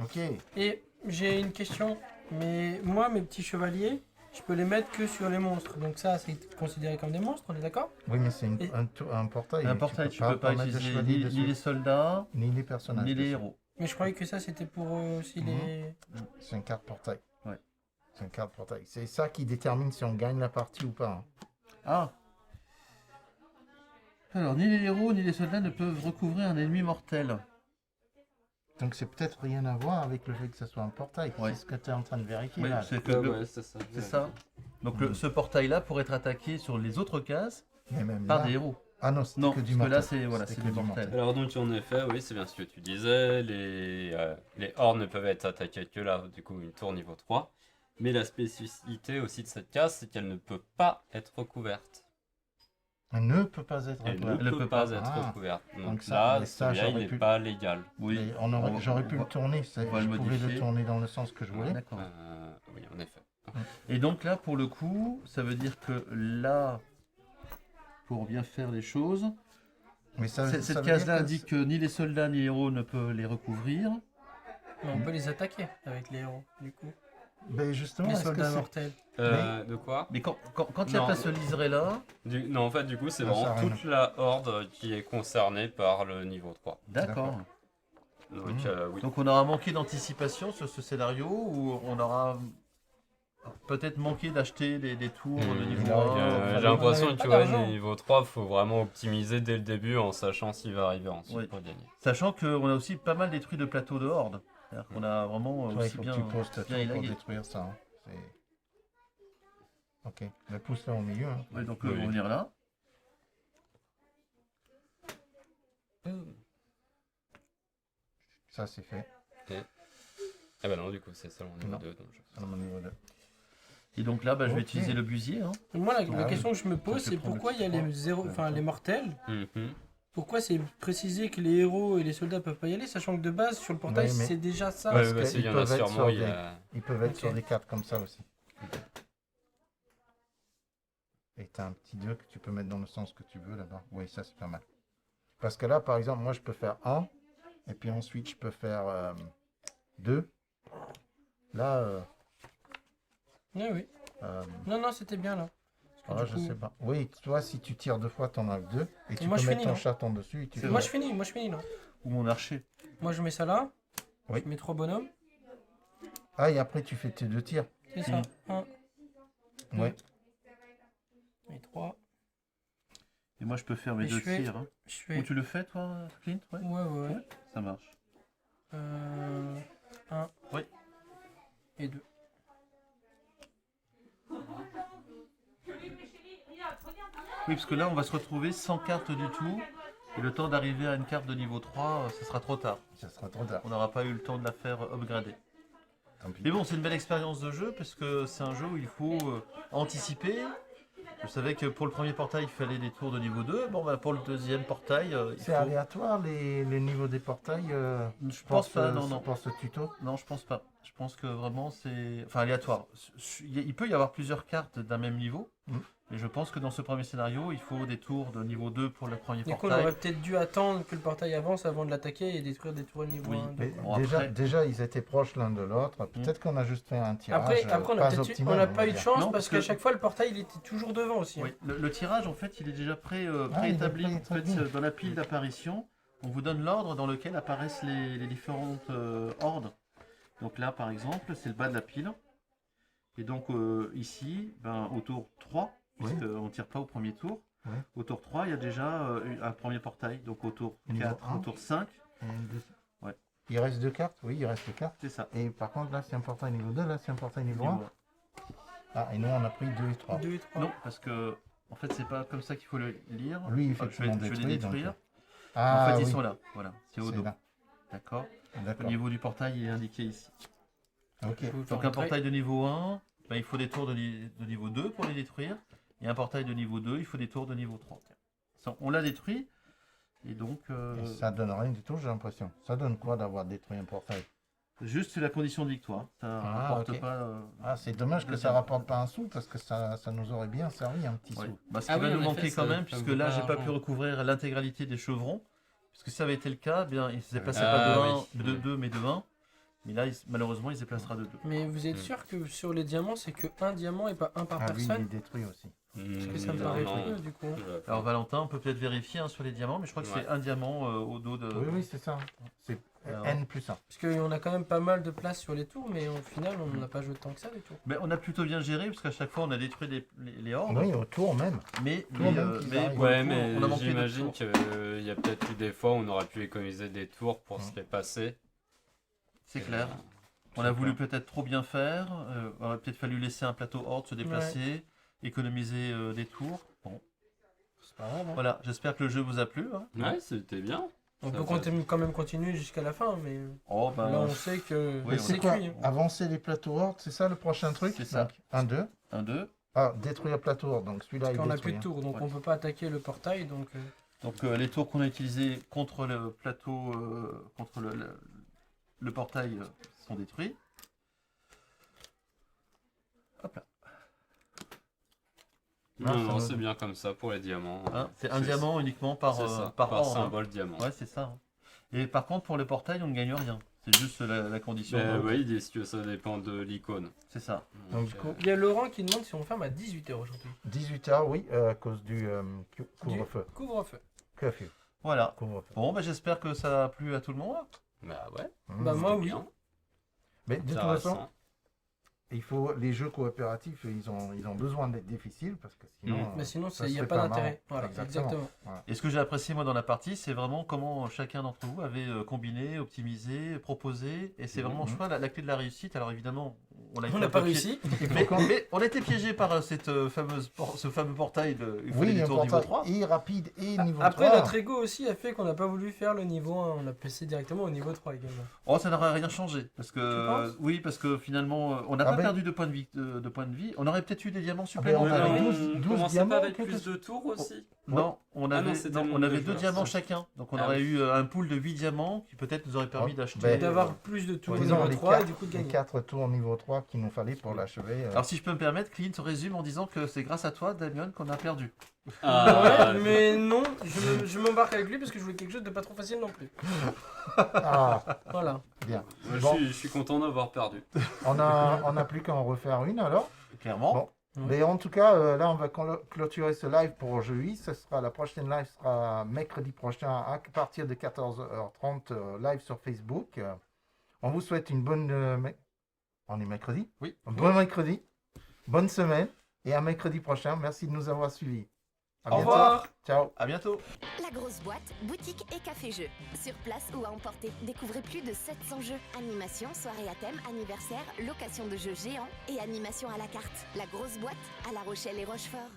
Ok. Et j'ai une question. Mais moi, mes petits chevaliers, je peux les mettre que sur les monstres. Donc ça, c'est considéré comme des monstres, on est d'accord? Oui, mais c'est Et- un portail. Un portail, tu peux pas mettre de utiliser chevalier ni dessus, les soldats, ni les personnages. ni les dessus. héros. Mais je croyais que ça, c'était pour aussi Mhm. les... C'est une carte portail. Ouais. C'est une carte portail. C'est ça qui détermine si on gagne la partie ou pas. hein. Ah. Alors, ni les héros ni les soldats ne peuvent recouvrir un ennemi mortel. Donc c'est peut-être rien à voir avec le fait que ce soit un portail. Ouais. C'est ce que tu es en train de vérifier Oui, là. c'est que Ouais, c'est ça. c'est ça. Donc ce portail-là pourrait être attaqué sur les autres cases Mais même par là... des héros. Ah non, c'était Non, que du parce que mortel. là c'est voilà, C'était c'est que du du mortel. Alors donc en effet, oui, c'est bien ce que tu disais, les hordes ne peuvent être attaquées que là, du coup une tour niveau 3. Mais la spécificité aussi de cette case, c'est qu'elle ne peut pas être recouverte. Elle ne peut pas être Elle recouverte. ne peut pas Ah. être recouverte. Donc, Donc ça, là, mais ça, celui-là, il j'aurais n'est pu- pas légal. Oui, Mais j'aurais pu le tourner. Je on va le pouvais modifier. le tourner dans le sens que je voulais. D'accord. Oui, en effet. Et donc là, pour le coup, ça veut dire que là, pour bien faire les choses, Mais ça, ça cette veut case-là dire que indique que ni les soldats ni les héros ne peuvent les recouvrir. Mais on peut les attaquer avec les héros, du coup. Ben justement, Les est-ce que soldats c'est... mortels. De quoi? Mais quand il n'y a Non. pas ce liseré-là, Non, en fait, du coup, c'est Ah, ça vraiment a rien. toute la horde qui est concernée par le niveau 3. d'accord. Donc, oui. Donc on aura manqué d'anticipation sur ce scénario ou on aura peut-être manqué d'acheter des tours de niveau il aurait- 1. J'ai l'impression avait que pas tu vois, d'argent. niveau 3, il faut vraiment optimiser dès le début en sachant s'il va arriver ensuite Oui. pour gagner. Sachant qu'on a aussi pas mal détruit de plateaux de horde. C'est-à-dire qu'on a vraiment Ouais, il aussi faut bien, que tu poses ta tour bien pour élagué. détruire ça. Hein. Ok, le pouce là au milieu. Hein. Ouais, donc Oui. on va venir là. Ça c'est fait. Ah bah non, du coup, c'est seulement niveau Non. 2. Donc À mon niveau 2. Et donc là, bah, je vais Ok. utiliser le busier. Hein. Moi, la Ah question que je me pose, Ça c'est fait prendre pourquoi le il y a petit les zéros, enfin les mortels. Mhm. Pourquoi c'est précisé que les héros et les soldats peuvent pas y aller, sachant que de base sur le portail Ouais, mais- c'est déjà ça. Ouais, Parce bah, que si, il y ils en a peuvent être sûrement. sur Il y a... Ils peuvent être Ok. sur des cartes comme ça aussi. Et tu as un petit 2 que tu peux mettre dans le sens que tu veux là-bas. Oui, ça c'est pas mal. Parce que là, par exemple, moi je peux faire 1. Et puis ensuite je peux faire 2. Là, Oui. Non, c'était bien là. Parce que je du coup- sais pas. Oui, toi, si tu tires 2 fois, t'en as 2. Et tu moi, peux je mettre finis, ton non chaton dessus. Et tu C'est fais- Moi je finis là. Ou mon archer. Moi je mets ça là. Oui. Je mets 3 bonhommes. Ah, et après tu fais tes 2 tirs. C'est ça. 1 Ouais. et 3. Et moi, je peux faire mes Et je 2 fais- tirs. Hein. Je fais. Ou tu le fais, toi, Clint? Ouais. Ouais. Ça marche. 1 Oui. et 2. Oui, parce que là, on va se retrouver sans carte du tout. Et le temps d'arriver à une carte de niveau 3, ce sera trop tard. Ça sera trop tard. On n'aura pas eu le temps de la faire upgrader. Tant pis. Mais bon, c'est une belle expérience de jeu parce que c'est un jeu où il faut anticiper. Je savais que pour le premier portail, il fallait des tours de niveau 2. Bon, bah, pour le deuxième portail, il C'est faut... aléatoire les niveaux des portails Je pense pas, non. Pour ce tuto. Non, je pense pas. Je pense que vraiment c'est... Enfin, aléatoire. Il peut y avoir plusieurs cartes d'un même niveau. Mm. Mais je pense que dans ce premier scénario, il faut des tours de niveau 2 pour le premier Du coup, on portail. aurait peut-être dû attendre que le portail avance avant de l'attaquer et détruire des tours de niveau Oui, 1. Mais Bon, déjà, après- déjà, ils étaient proches l'un de l'autre. Peut-être qu'on a juste fait un tirage Après, on pas a peut-être optimal, on n'a on pas va eu de dire. chance Non, parce parce qu'à que- chaque fois le portail il était toujours devant aussi. hein. Oui, le tirage, en fait, il est déjà il est préétabli. En fait, préétabli. dans la pile d'apparition, on vous donne l'ordre dans lequel apparaissent les différentes hordes. Donc là, par exemple, c'est le bas de la pile. Et donc ici, au tour 3, Oui. puisqu'on ne tire pas au premier tour, Oui. au tour 3, il y a déjà un premier portail. Donc au tour Niveau 4, un. au tour 5, Ouais. Il reste 2 cartes. Oui, il reste 2 cartes. c'est ça. Et par contre, là, c'est un portail niveau 2. Là, c'est un portail niveau 1. Niveau Ah, et nous, on a pris 2 et 3. 2 et 3. Non, parce que en fait, c'est pas comme ça qu'il faut le lire. Lui, Enfin, effectivement, je vais les détruit, donc, détruire. Ah, en fait, oui, ils sont là. Voilà, c'est au c'est dos. là. D'accord. Au D'accord. niveau du portail, il est indiqué ici. Ok. Donc un portail de niveau 1, il faut des tours de niveau 2 pour les détruire. Et un portail de niveau 2, il faut des tours de niveau 3. Ça, on l'a détruit. Et donc, Et ça donne rien du tout, j'ai l'impression. Ça donne quoi d'avoir détruit un portail? juste c'est la condition de victoire. Ça Ah, rapporte ok. pas... Ah, c'est dommage que ça rapporte pas un sou parce que ça nous aurait bien servi un petit ouais. sou. Ce qui Ah va oui, nous en manquer effet, quand ça même, puisque vaut là, pas j'ai pas l'argent. pu recouvrir l'intégralité des chevrons. Puisque si ça avait été le cas, il ne se déplaçait Ah, pas de oui. 1, de 2, mais de 1. Mais là, malheureusement, il se déplacera de 2. Mais vous êtes sûr que sur les diamants c'est que un diamant et pas un par Ah oui, il est personne? détruit aussi. Parce que ça me paraît peu du coup. Alors Valentin, on peut peut-être vérifier sur les diamants, mais je crois que Ouais. c'est un diamant au dos de... Oui, oui, c'est ça. C'est Alors. N plus 1. Parce qu'on a quand même pas mal de place sur les tours, mais au final on n'a pas joué tant que ça du tout. Mais on a plutôt bien géré, parce qu'à chaque fois, on a détruit les hordes. Oui, autour même. Mais, Toi, même qu'ils arrivent. pour le Ouais, coup, mais on a manqué de j'imagine tours. qu'il y a peut-être eu des fois où on aurait pu économiser des tours pour se les passer c'est clair. On a voulu peut-être trop bien faire, on aurait peut-être fallu laisser un plateau horde se déplacer, économiser des tours. Bon, C'est pas grave. Hein. voilà, j'espère que le jeu vous a plu. Hein. Ouais, c'était bien. On Ça peut fait- quand même continuer jusqu'à la fin, mais Oh, bah, là on sait que Oui, c'est C'est quoi? cuit. Hein. Avancer les plateaux hordes, c'est ça le prochain truc? C'est ça. Donc, 1, 2. 1, 2. Ah, détruire plateau horde, donc celui-là Parce il qu'on n'a détruit. plus de tours, donc Ouais. on peut pas attaquer le portail. Donc Donc les tours qu'on a utilisés contre le plateau, contre le portail sont détruits. Hop là. Non, Ah, non, ça c'est me- bien comme ça pour les diamants. Hein, c'est un diamant uniquement par, C'est ça, par par horde, hein. symbole diamant. Ouais, c'est ça. Hein. Et par contre, pour le portail, on ne gagne rien. C'est juste la condition. Ben oui, ils disent que ça dépend de l'icône. C'est ça. Donc, du coup, il y a Laurent qui demande si on ferme à 18h aujourd'hui. 18h, oui, à cause du couvre-feu. Couvre-feu. Curfew. Voilà. Couvre-feu. Bon, bah, j'espère que ça a plu à tout le monde. Bah ouais. Bah moi c'est oui. bien. Mais de toute Intéressant. façon, il faut les jeux coopératifs, ils ont besoin d'être difficiles parce que sinon. Mais sinon ça il n'y a serait pas pas d'intérêt. marrant. Voilà, exactement. Et ce que j'ai apprécié moi dans la partie, c'est vraiment comment chacun d'entre vous avait combiné, optimisé, proposé. Et c'est vraiment, je crois, la clé de la réussite. Alors évidemment, on On n'a pas réussi. Mais on a été piégé par ce fameux portail de il fallait Oui, des un tours niveau portail 3. et rapide et niveau Après 3. notre ego aussi a fait qu'on n'a pas voulu faire le niveau 1, on a passé directement au niveau 3 également. Oh, ça n'aurait rien changé. Parce Tu que, penses oui, parce que finalement, on n'a Ah pas ben- perdu de points de vie. On aurait peut-être eu des diamants Ah ben, on supplémentaires. avait on 12 commençait diamants, pas avec quelque plus chose. de tours aussi. Non, on Ah avait, non, c'était non, le on nombre avait de 2 joueurs, diamants ça. chacun. Donc on Ah aurait oui. eu un pool de 8 diamants qui peut-être nous aurait permis Oh, d'acheter. ben, D'avoir plus de tours au Disons niveau les 3 et quatre- du coup de les gagner. 4 tours niveau 3 qu'il nous fallait pour l'achever. Alors si je peux me permettre, Clint résume en disant que c'est grâce à toi, Damien, qu'on a perdu. Ah, Ouais, mais non, je m'embarque avec lui parce que je voulais quelque chose de pas trop facile non plus. Ah, Voilà. bien. moi, Bon. je suis content d'avoir perdu. On a plus qu'à en refaire une alors. Clairement. Bon. Ouais. Mais en tout cas, là, on va clôturer ce live pour Jeu 8. La prochaine live sera mercredi prochain à partir de 14h30, live sur Facebook. On vous souhaite une bonne... On est mercredi? Oui. Un bon mercredi, bonne semaine et à mercredi prochain. Merci de nous avoir suivis. À Au bientôt. revoir. Ciao. À bientôt. La grosse boîte, boutique et café-jeu. Sur place ou à emporter, découvrez plus de 700 jeux. Animation, soirée à thème, anniversaire, location de jeux géants et animation à la carte. La grosse boîte à La Rochelle et Rochefort.